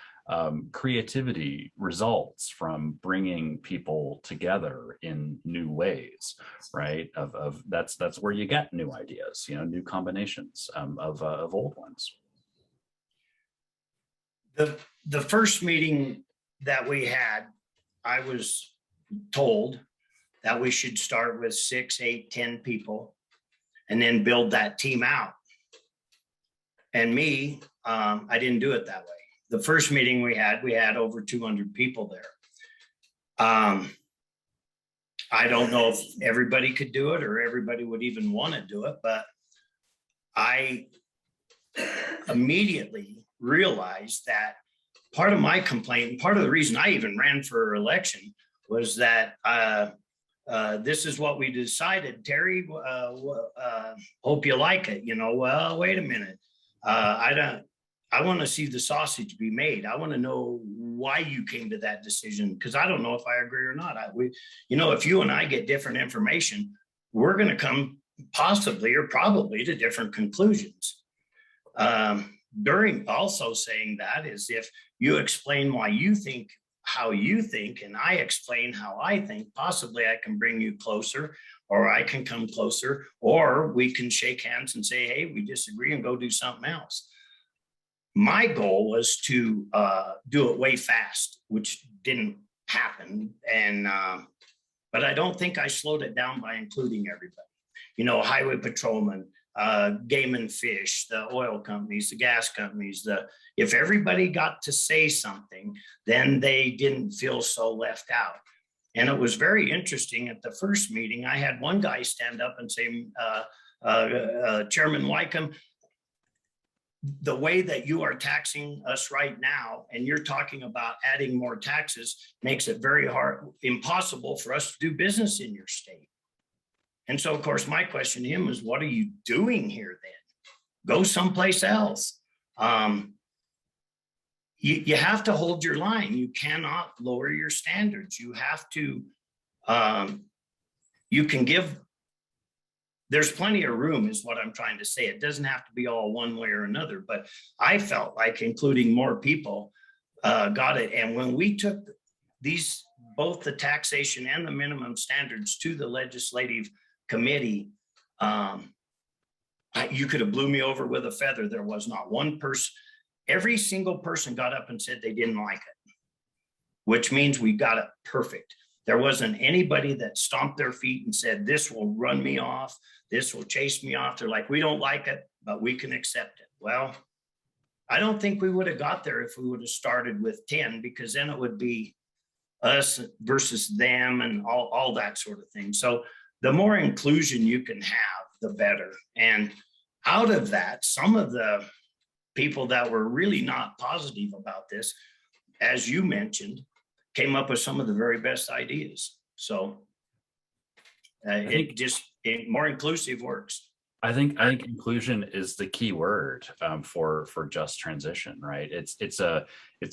creativity results from bringing people together in new ways, right? That's where you get new ideas, new combinations of old ones. The first meeting that we had, I was told that we should start with 6, 8, 10 people and then build that team out. And me, I didn't do it that way. The first meeting we had over 200 people there. I don't know if everybody could do it or everybody would even want to do it, but I immediately realized that part of my complaint, part of the reason I even ran for election was that this is what we decided. Terry, hope you like it. Well, wait a minute. I want to see the sausage be made. I want to know why you came to that decision, because I don't know if I agree or not. If you and I get different information, we're going to come possibly or probably to different conclusions. During also saying that is if you explain why you think how you think and I explain how I think, possibly I can bring you closer, or I can come closer, or we can shake hands and say, hey, we disagree, and go do something else. My goal was to do it way fast, which didn't happen. And but I don't think I slowed it down by including everybody. Highway patrolmen, game and fish, the oil companies, the gas companies. If everybody got to say something, then they didn't feel so left out. And it was very interesting. At the first meeting, I had one guy stand up and say, Chairman Wycombe, the way that you are taxing us right now, and you're talking about adding more taxes, makes it very impossible for us to do business in your state. And so, of course, my question to him is, what are you doing here then? Go someplace else. You have to hold your line. You cannot lower your standards. You have to, you can give, there's plenty of room is what I'm trying to say. It doesn't have to be all one way or another, but I felt like including more people got it. And when we took these both the taxation and the minimum standards to the legislative committee, you could have blew me over with a feather. There was not one person, every single person got up and said they didn't like it, which means we got it perfect. There wasn't anybody that stomped their feet and said, this will run me off, this will chase me off. They're like, we don't like it, but we can accept it. Well, I don't think we would have got there if we would have started with 10, because then it would be us versus them and all that sort of thing. So the more inclusion you can have, the better. And out of that, some of the people that were really not positive about this, as you mentioned, came up with some of the very best ideas. So more inclusive works. I think inclusion is the key word for just transition, right? It's a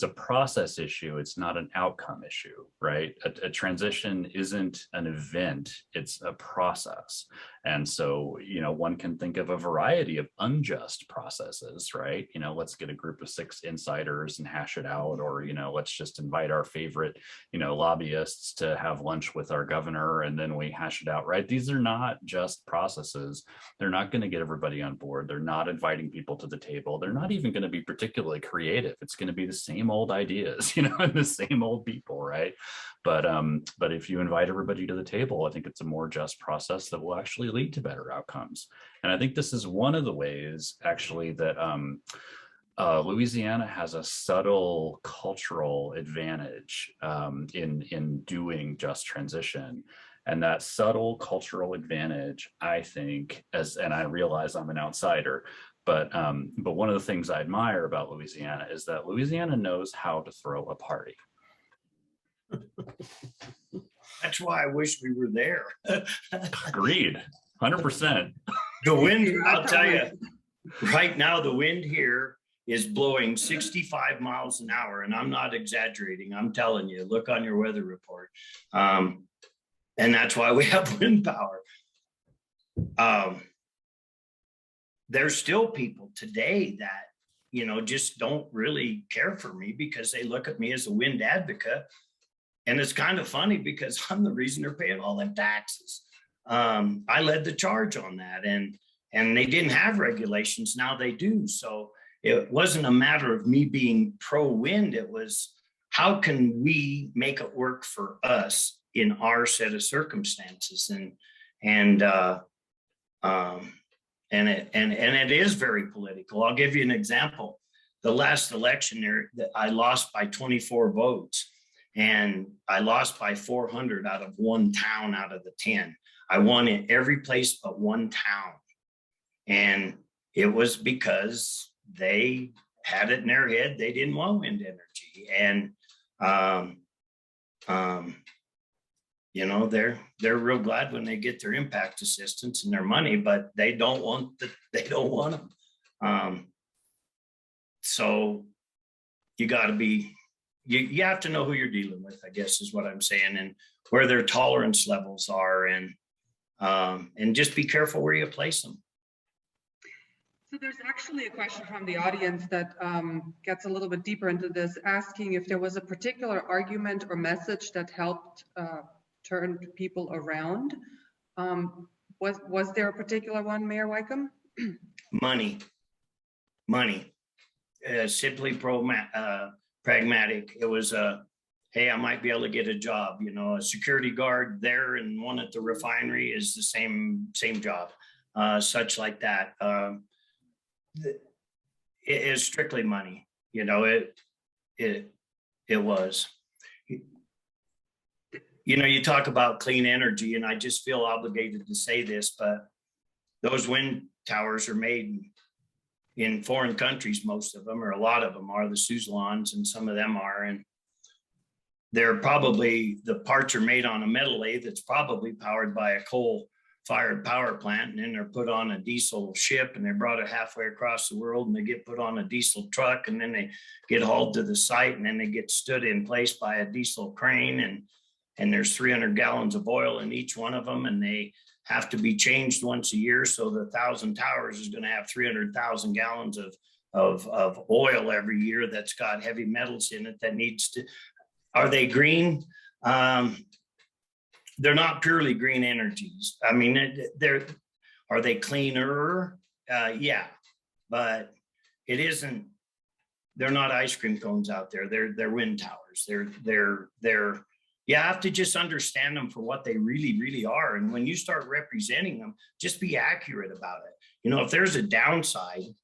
process issue. It's not an outcome issue, right? A transition isn't an event, it's a process. And so, one can think of a variety of unjust processes, right? Let's get a group of 6 insiders and hash it out, or, let's just invite our favorite, lobbyists to have lunch with our governor and then we hash it out, right? These are not just processes. They're not going to get everybody on board. They're not inviting people to the table. They're not even going to be particularly creative. It's going to be the same old ideas, and the same old people, right? But if you invite everybody to the table, I think it's a more just process that will actually lead to better outcomes. And I think this is one of the ways actually that Louisiana has a subtle cultural advantage in doing just transition. And that subtle cultural advantage, I think, and I realize I'm an outsider, but one of the things I admire about Louisiana is that Louisiana knows how to throw a party. That's why I wish we were there. Agreed, 100%. The wind, I'll tell you, right now, the wind here is blowing 65 miles an hour. And I'm not exaggerating. I'm telling you, look on your weather report. And that's why we have wind power. There's still people today that, just don't really care for me because they look at me as a wind advocate. And it's kind of funny because I'm the reason they're paying all them taxes. I led the charge on that, and they didn't have regulations. Now they do. So it wasn't a matter of me being pro-wind. It was, how can we make it work for us in our set of circumstances? And it is very political. I'll give you an example. The last election there, I lost by 24 votes. And I lost by 400 out of one town out of the 10. I won in every place but one town. And it was because they had it in their head they didn't want wind energy. And they're real glad when they get their impact assistance and their money, but they don't want them. So you got to be. You have to know who you're dealing with, I guess is what I'm saying, and where their tolerance levels are, and just be careful where you place them. So there's actually a question from the audience that gets a little bit deeper into this, asking if there was a particular argument or message that helped turn people around. Was there a particular one, Mayor Wykeham? Money. Simply pragmatic. It was hey, I might be able to get a job. A security guard there and one at the refinery is the same job, such like that. It is strictly money. It was. You talk about clean energy, and I just feel obligated to say this, but those wind towers are made in foreign countries. Most of them, or a lot of them are, the Suzlons, and some of them are, and they're probably, the parts are made on a metal lathe that's probably powered by a coal-fired power plant, and then they're put on a diesel ship, and they're brought it halfway across the world, and they get put on a diesel truck, and then they get hauled to the site, and then they get stood in place by a diesel crane, and there's 300 gallons of oil in each one of them, and they have to be changed once a year. So the 1,000 towers is going to have 300,000 gallons of oil every year that's got heavy metals in it that needs to. Are they green? They're not purely green energies. I mean, are they cleaner? Yeah, but it isn't. They're not ice cream cones out there. They're wind towers. They're. You have to just understand them for what they really are. And when you start representing them, just be accurate about it. You know, if there's a downside,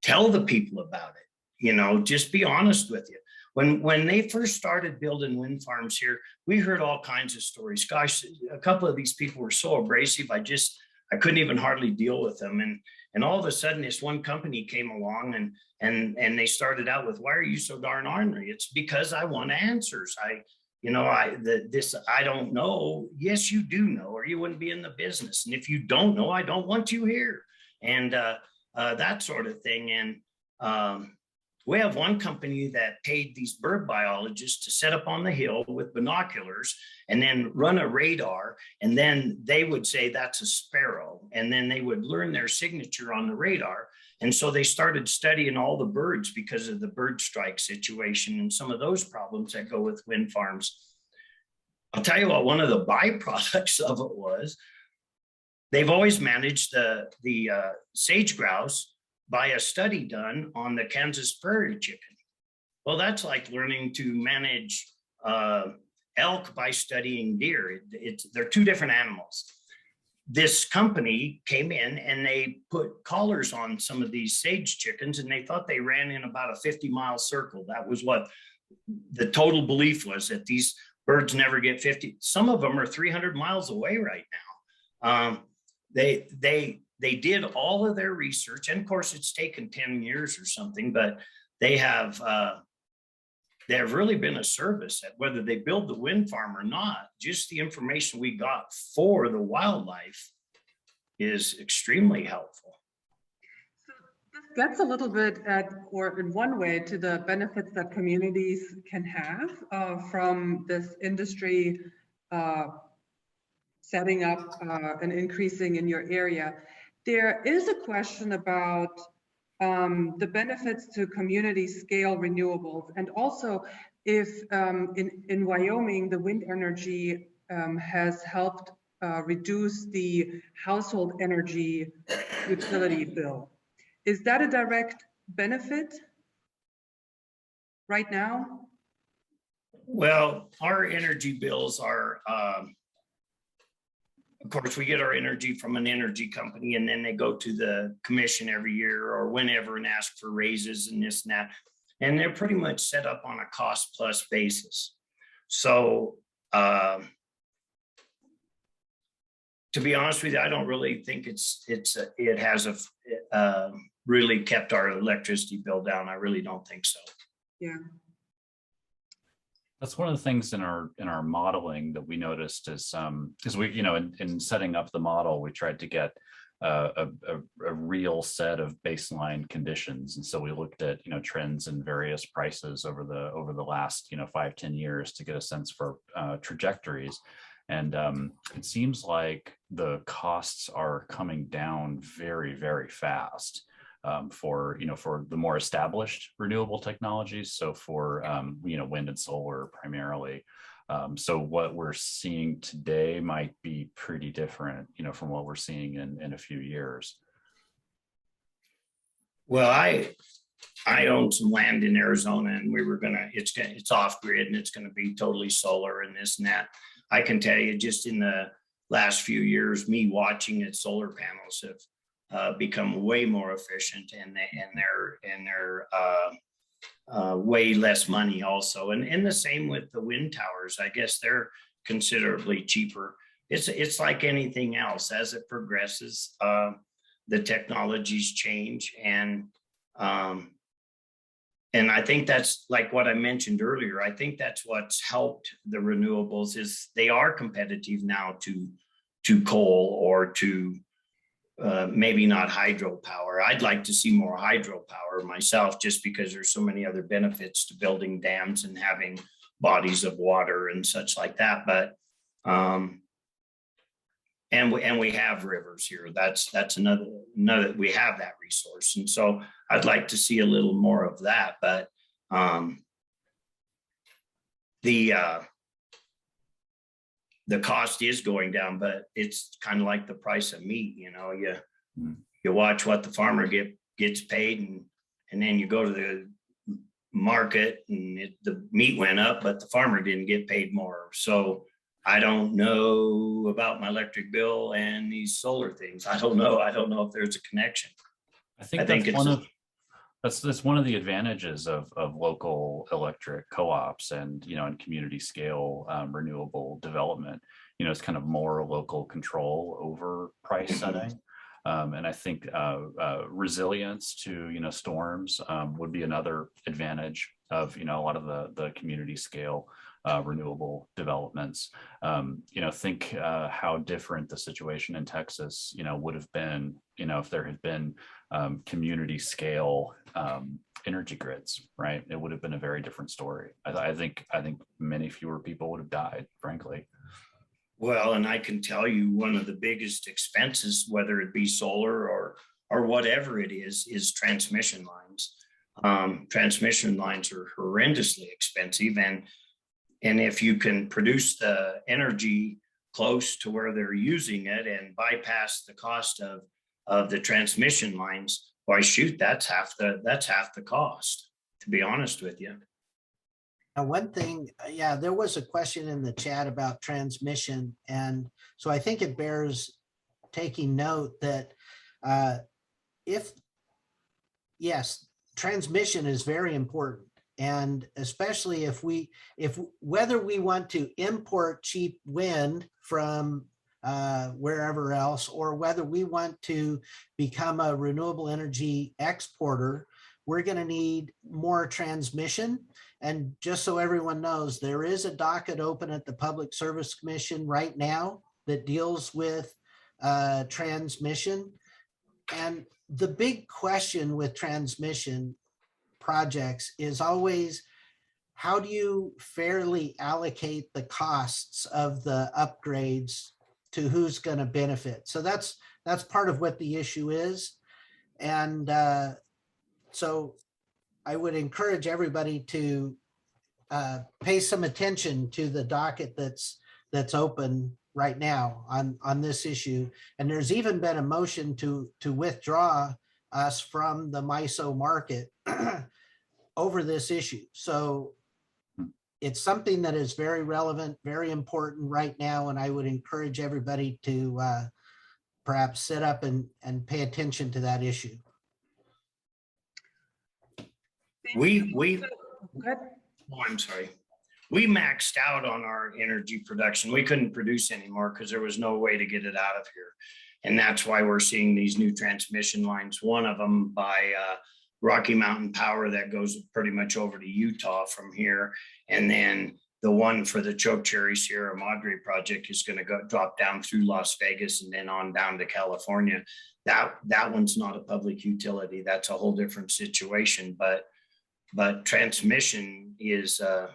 tell the people about it. You know, just be honest with you. When they first started building wind farms here, we heard all kinds of stories. Gosh, a couple of these people were so abrasive. I couldn't even hardly deal with them. And all of a sudden, this one company came along and they started out with, "Why are you so darn ornery?" It's because I want answers. I don't know. Yes, you do know, or you wouldn't be in the business. And if you don't know, I don't want you here. And that sort of thing. And we have one company that paid these bird biologists to set up on the hill with binoculars and then run a radar. And then they would say that's a sparrow. And then they would learn their signature on the radar. And so they started studying all the birds because of the bird strike situation and some of those problems that go with wind farms. I'll tell you what, one of the byproducts of it was they've always managed the sage grouse by a study done on the Kansas prairie chicken. Well, that's like learning to manage elk by studying deer. They're two different animals. This company came in and they put collars on some of these sage chickens and they thought they ran in about a 50-mile circle. That was what the total belief was, that these birds never get 50. Some of them are 300 miles away right now. They did all of their research, and of course it's taken 10 years or something, but they have really been a service at whether they build the wind farm or not. Just the information we got for the wildlife is extremely helpful. So this gets a little bit at, or in one way, to the benefits that communities can have from this industry setting up and increasing in your area. There is a question about the benefits to community scale renewables, and also if in Wyoming, the wind energy has helped reduce the household energy utility bill. Is that a direct benefit right now? Well, our energy bills are, of course, we get our energy from an energy company, and then they go to the commission every year or whenever and ask for raises and this and that. And they're pretty much set up on a cost plus basis. So to be honest with you, I don't really think it has really kept our electricity bill down. I really don't think so. Yeah. That's one of the things in our modeling that we noticed is because we, in setting up the model, we tried to get a real set of baseline conditions, and so we looked at trends in various prices over the last 5-10 years to get a sense for trajectories, and it seems like the costs are coming down very, very fast. For the more established renewable technologies, so for wind and solar primarily. So what we're seeing today might be pretty different, from what we're seeing in a few years. Well, I own some land in Arizona, and we were it's off grid, and it's gonna be totally solar and this and that. I can tell you, just in the last few years, me watching it, solar panels have become way more efficient, and they're way less money also. And the same with the wind towers. I guess they're considerably cheaper. It's like anything else. As it progresses, the technologies change, and I think that's like what I mentioned earlier. I think that's what's helped the renewables is they are competitive now to coal or to maybe not hydropower. I'd like to see more hydropower myself, just because there's so many other benefits to building dams and having bodies of water and such like that. But and we have rivers here. That's another we have that resource, and so I'd like to see a little more of that. But the cost is going down, but it's kind of like the price of meat. You watch what the farmer gets paid, and then you go to the market and the meat went up, but the farmer didn't get paid more. So I don't know about my electric bill and these solar things. I don't know if there's a connection. I think that's one of the advantages of local electric co-ops and, and community scale renewable development. It's kind of more local control over price setting. And I think resilience to, storms would be another advantage of, a lot of the community scale renewable developments. Think how different the situation in Texas, would have been, if there had been community scale energy grids, right? It would have been a very different story. I think many fewer people would have died, frankly. Well, and I can tell you one of the biggest expenses, whether it be solar or whatever it is transmission lines. Transmission lines are horrendously expensive, and if you can produce the energy close to where they're using it and bypass the cost of the transmission lines, why shoot, that's half the cost, to be honest with you. Now, one thing, there was a question in the chat about transmission. And so I think it bears taking note that transmission is very important. And especially if whether we want to import cheap wind from wherever else, or whether we want to become a renewable energy exporter, we're going to need more transmission. And just so everyone knows, there is a docket open at the Public Service Commission right now that deals with transmission. And the big question with transmission projects is always, how do you fairly allocate the costs of the upgrades to who's going to benefit? So that's part of what the issue is. And so I would encourage everybody to pay some attention to the docket that's open right now on this issue. And there's even been a motion to withdraw us from the MISO market over this issue. So it's something that is very relevant, very important right now. And I would encourage everybody to perhaps sit up and pay attention to that issue. I'm sorry. We maxed out on our energy production. We couldn't produce anymore because there was no way to get it out of here. And that's why we're seeing these new transmission lines. One of them by Rocky Mountain Power that goes pretty much over to Utah from here. And then the one for the Chokecherry Sierra Madre project is going to drop down through Las Vegas and then on down to California. That one's not a public utility. That's a whole different situation. But transmission is a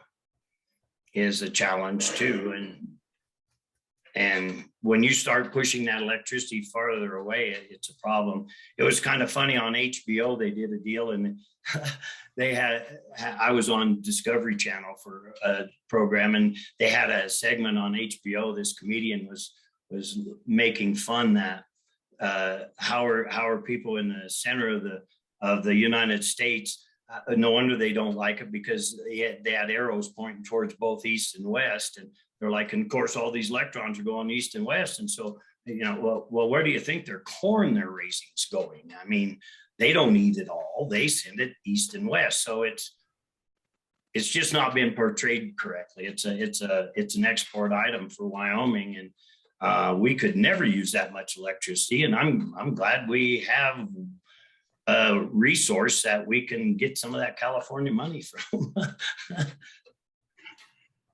challenge too. And when you start pushing that electricity farther away, it's a problem. It was kind of funny on HBO, they did a deal and I was on Discovery Channel for a program and they had a segment on HBO. This comedian was making fun that how are people in the center of the United States, no wonder they don't like it, because they had arrows pointing towards both east and west, and they're like, and of course all these electrons are going east and west, and so well where do you think their corn they're raising is going? I mean, they don't eat it all, they send it east and west. So it's just not been portrayed correctly. It's an export item for Wyoming, and we could never use that much electricity, and I'm glad we have a resource that we can get some of that California money from.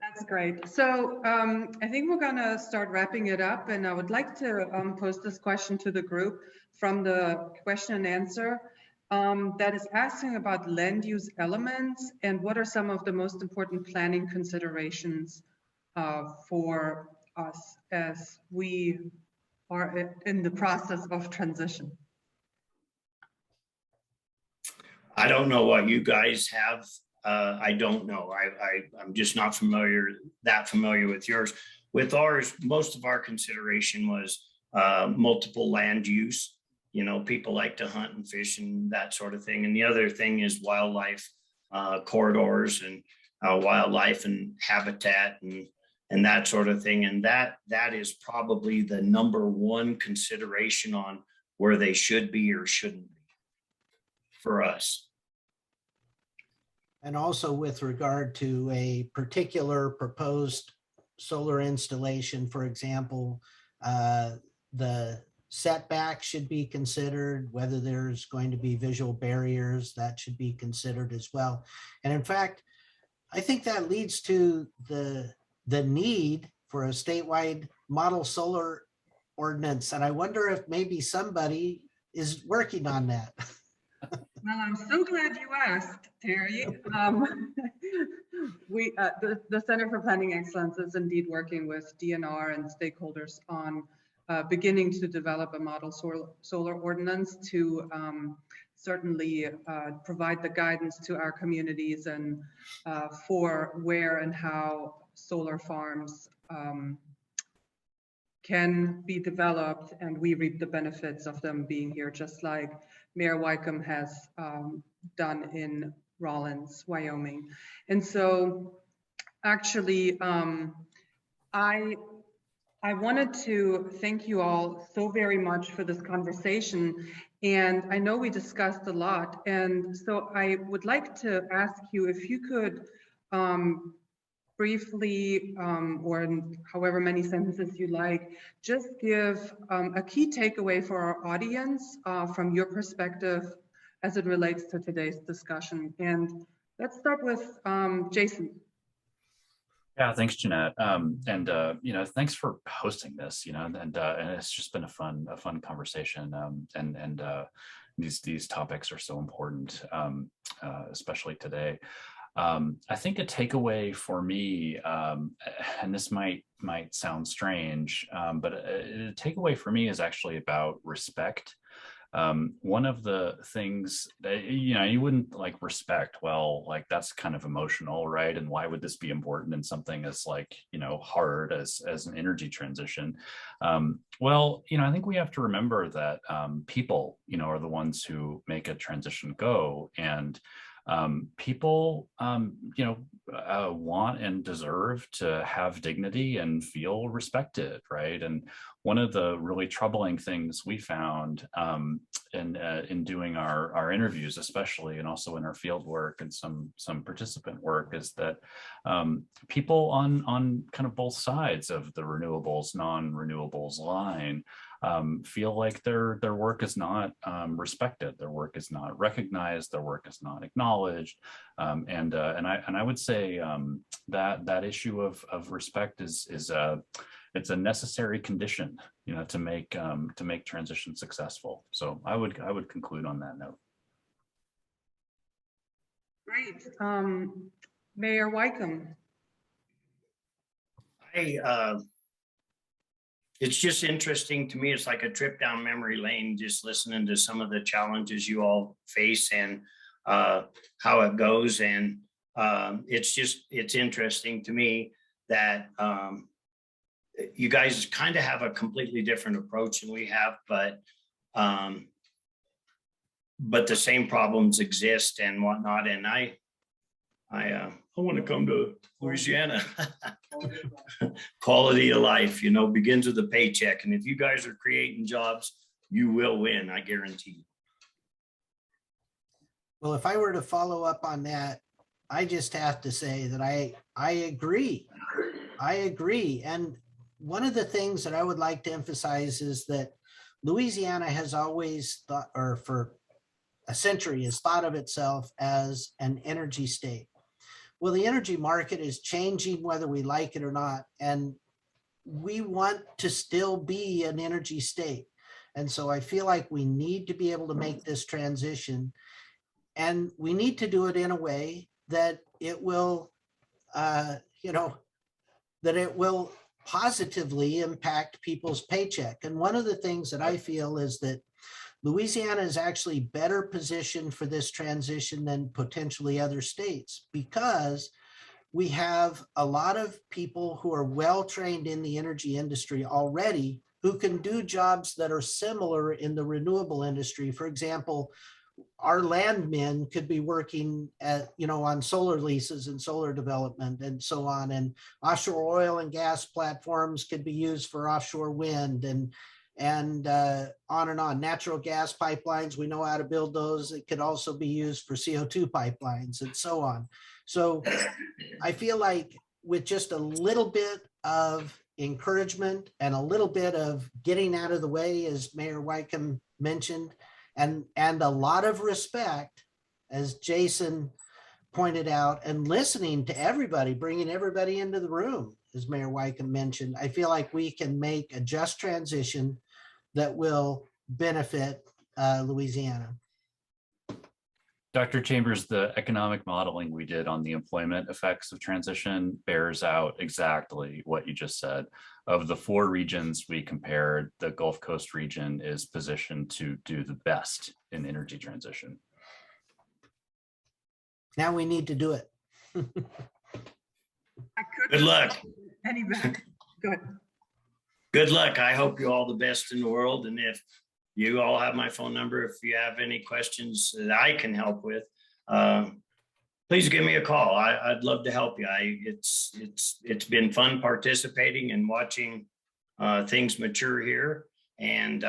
That's great. So I think we're going to start wrapping it up, and I would like to pose this question to the group from the question and answer that is asking about land use elements and what are some of the most important planning considerations for us as we are in the process of transition. I don't know what you guys have. I don't know. I'm just not familiar with yours. with ours, most of our consideration was multiple land use. You know, people like to hunt and fish and that sort of thing. And the other thing is wildlife corridors and wildlife and habitat and that sort of thing. And that is probably the number one consideration on where they should be or shouldn't be for us. And also with regard to a particular proposed solar installation, for example, the setback should be considered, whether there's going to be visual barriers, that should be considered as well. And in fact, I think that leads to the need for a statewide model solar ordinance. And I wonder if maybe somebody is working on that. Well, I'm so glad you asked, Terry. The Center for Planning Excellence is indeed working with DNR and stakeholders on beginning to develop a model solar ordinance to certainly provide the guidance to our communities and for where and how solar farms can be developed, and we reap the benefits of them being here, just like Mayor Wycombe has done in Rawlins, Wyoming. And so actually, I wanted to thank you all so very much for this conversation. And I know we discussed a lot. And so I would like to ask you if you could briefly, or in however many sentences you like, just give a key takeaway for our audience from your perspective as it relates to today's discussion. And let's start with Jason. Yeah, thanks, Jeanette. You know, thanks for hosting this. You know, and it's just been a fun conversation. These topics are so important, especially today. I think a takeaway for me, and this might sound strange, but a takeaway for me is actually about respect. One of the things that, you know, you wouldn't like respect, well, like that's kind of emotional, right? And why would this be important in something as like, you know, hard as an energy transition? Well, you know, I think we have to remember that people, you know, are the ones who make a transition go, and people, you know, want and deserve to have dignity and feel respected, right? And one of the really troubling things we found in doing our interviews, especially, and also in our field work and some participant work, is that people on kind of both sides of the renewables, non-renewables line feel like their work is not respected, their work is not recognized, their work is not acknowledged, and I would say that issue of respect is it's a necessary condition, you know, to make transition successful. So I would conclude on that note. Great, Mayor Wycombe. It's just interesting to me. It's like a trip down memory lane, just listening to some of the challenges you all face and how it goes. And it's interesting to me that you guys kind of have a completely different approach than we have, but the same problems exist and whatnot. And I want to come to Louisiana. Quality of life, you know, begins with a paycheck. And if you guys are creating jobs, you will win, I guarantee you. Well, if I were to follow up on that, I just have to say that I agree. I agree. And one of the things that I would like to emphasize is that Louisiana has always thought, or for a century has thought of itself as an energy state. Well, the energy market is changing whether we like it or not, and we want to still be an energy state. And so I feel like we need to be able to make this transition, and we need to do it in a way that it will, you know, that it will positively impact people's paycheck. And one of the things that I feel is that Louisiana is actually better positioned for this transition than potentially other states, because we have a lot of people who are well trained in the energy industry already who can do jobs that are similar in the renewable industry. For example, our landmen could be working at, on solar leases and solar development and so on. And offshore oil and gas platforms could be used for offshore wind and on and on. Natural gas pipelines, we know how to build those. It could also be used for CO2 pipelines and so on. So I feel like with just a little bit of encouragement and a little bit of getting out of the way, as Mayor Wycombe mentioned, and a lot of respect, as Jason pointed out, and listening to everybody, bringing everybody into the room, as Mayor Wycombe mentioned, I feel like we can make a just transition that will benefit Louisiana. Dr. Chambers, the economic modeling we did on the employment effects of transition bears out exactly what you just said. Of the 4 regions we compared, the Gulf Coast region is positioned to do the best in energy transition. Now we need to do it. Good luck. Any better? Good. Good luck. I hope you all the best in the world. And if you all have my phone number, if you have any questions that I can help with, please give me a call. I'd love to help you. It's been fun participating and watching things mature here. And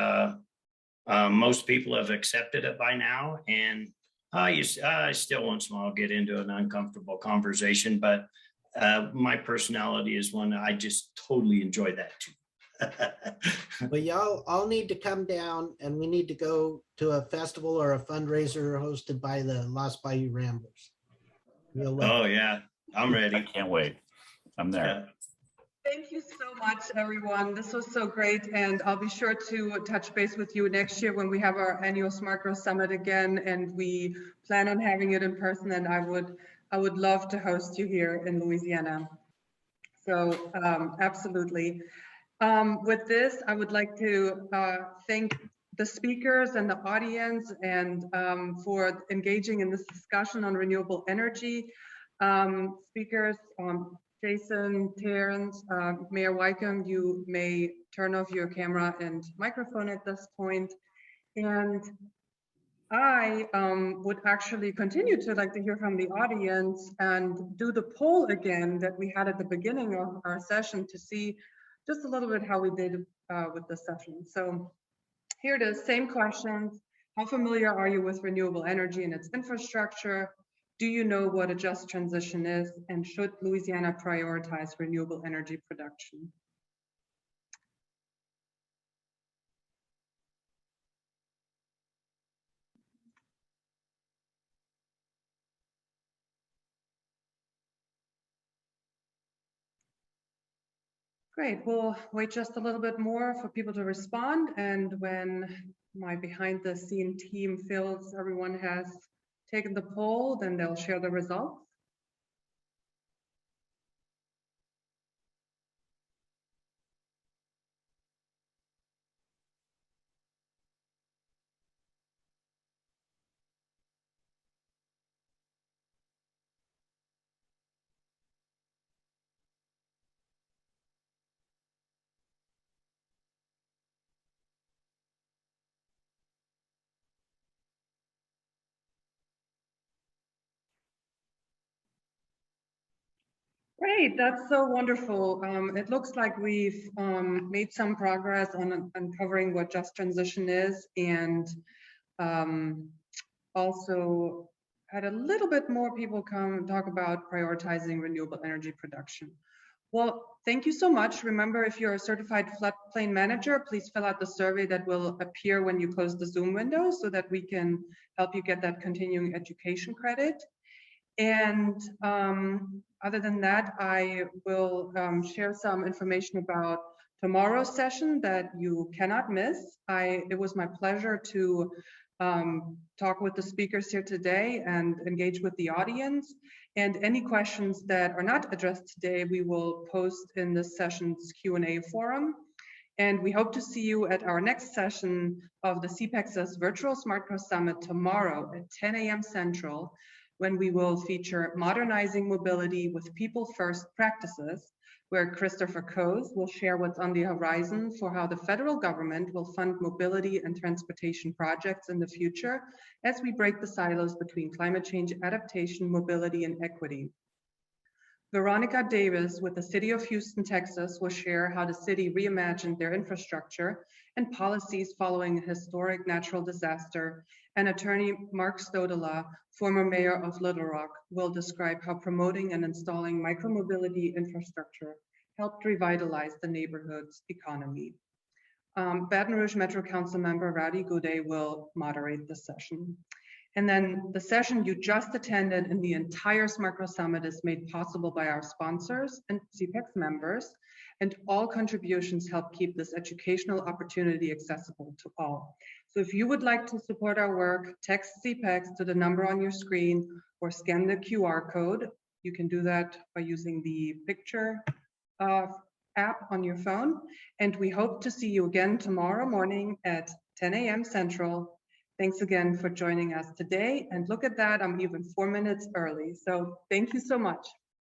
most people have accepted it by now. And I still once in a while get into an uncomfortable conversation, but my personality is one I just totally enjoy that too. But y'all all need to come down, and we need to go to a festival or a fundraiser hosted by the Lost Bayou Ramblers. Oh yeah, I'm ready. I can't wait. I'm there. Yeah. Thank you so much, everyone. This was so great, and I'll be sure to touch base with you next year when we have our annual Smart Growth Summit again, and we plan on having it in person. And I would love to host you here in Louisiana. So absolutely. With this, I would like to thank the speakers and the audience and for engaging in this discussion on renewable energy. Speakers, Jason, Terrence, Mayor Wycombe, you may turn off your camera and microphone at this point. And I would actually continue to like to hear from the audience and do the poll again that we had at the beginning of our session to see just a little bit how we did with this session. So here it is, same questions. How familiar are you with renewable energy and its infrastructure? Do you know what a just transition is? And should Louisiana prioritize renewable energy production? Great, we'll wait just a little bit more for people to respond. And when my behind the scene team feels everyone has taken the poll, then they'll share the results. Great, that's so wonderful. It looks like we've made some progress on uncovering what just transition is, and also had a little bit more people come talk about prioritizing renewable energy production. Well, thank you so much. Remember, if you're a certified floodplain manager, please fill out the survey that will appear when you close the Zoom window so that we can help you get that continuing education credit. And other than that, I will share some information about tomorrow's session that you cannot miss. It was my pleasure to talk with the speakers here today and engage with the audience. And any questions that are not addressed today, we will post in this session's Q&A forum. And we hope to see you at our next session of the CPEX's Virtual Smart Growth Summit tomorrow at 10 a.m. Central. when we will feature Modernizing Mobility with People First Practices, where Christopher Coase will share what's on the horizon for how the federal government will fund mobility and transportation projects in the future as we break the silos between climate change adaptation, mobility, and equity. Veronica Davis with the City of Houston, Texas, will share how the city reimagined their infrastructure and policies following a historic natural disaster. And attorney Mark Stodola, former mayor of Little Rock, will describe how promoting and installing micromobility infrastructure helped revitalize the neighborhood's economy. Baton Rouge Metro Council member Rowdy Goudet will moderate this session. And then the session you just attended and the entire Smart Growth Summit is made possible by our sponsors and CPEX members, and all contributions help keep this educational opportunity accessible to all. So if you would like to support our work, text CPEX to the number on your screen or scan the QR code. You can do that by using the picture app on your phone. And we hope to see you again tomorrow morning at 10 a.m. Central. Thanks again for joining us today. And look at that, I'm even 4 minutes early. So thank you so much.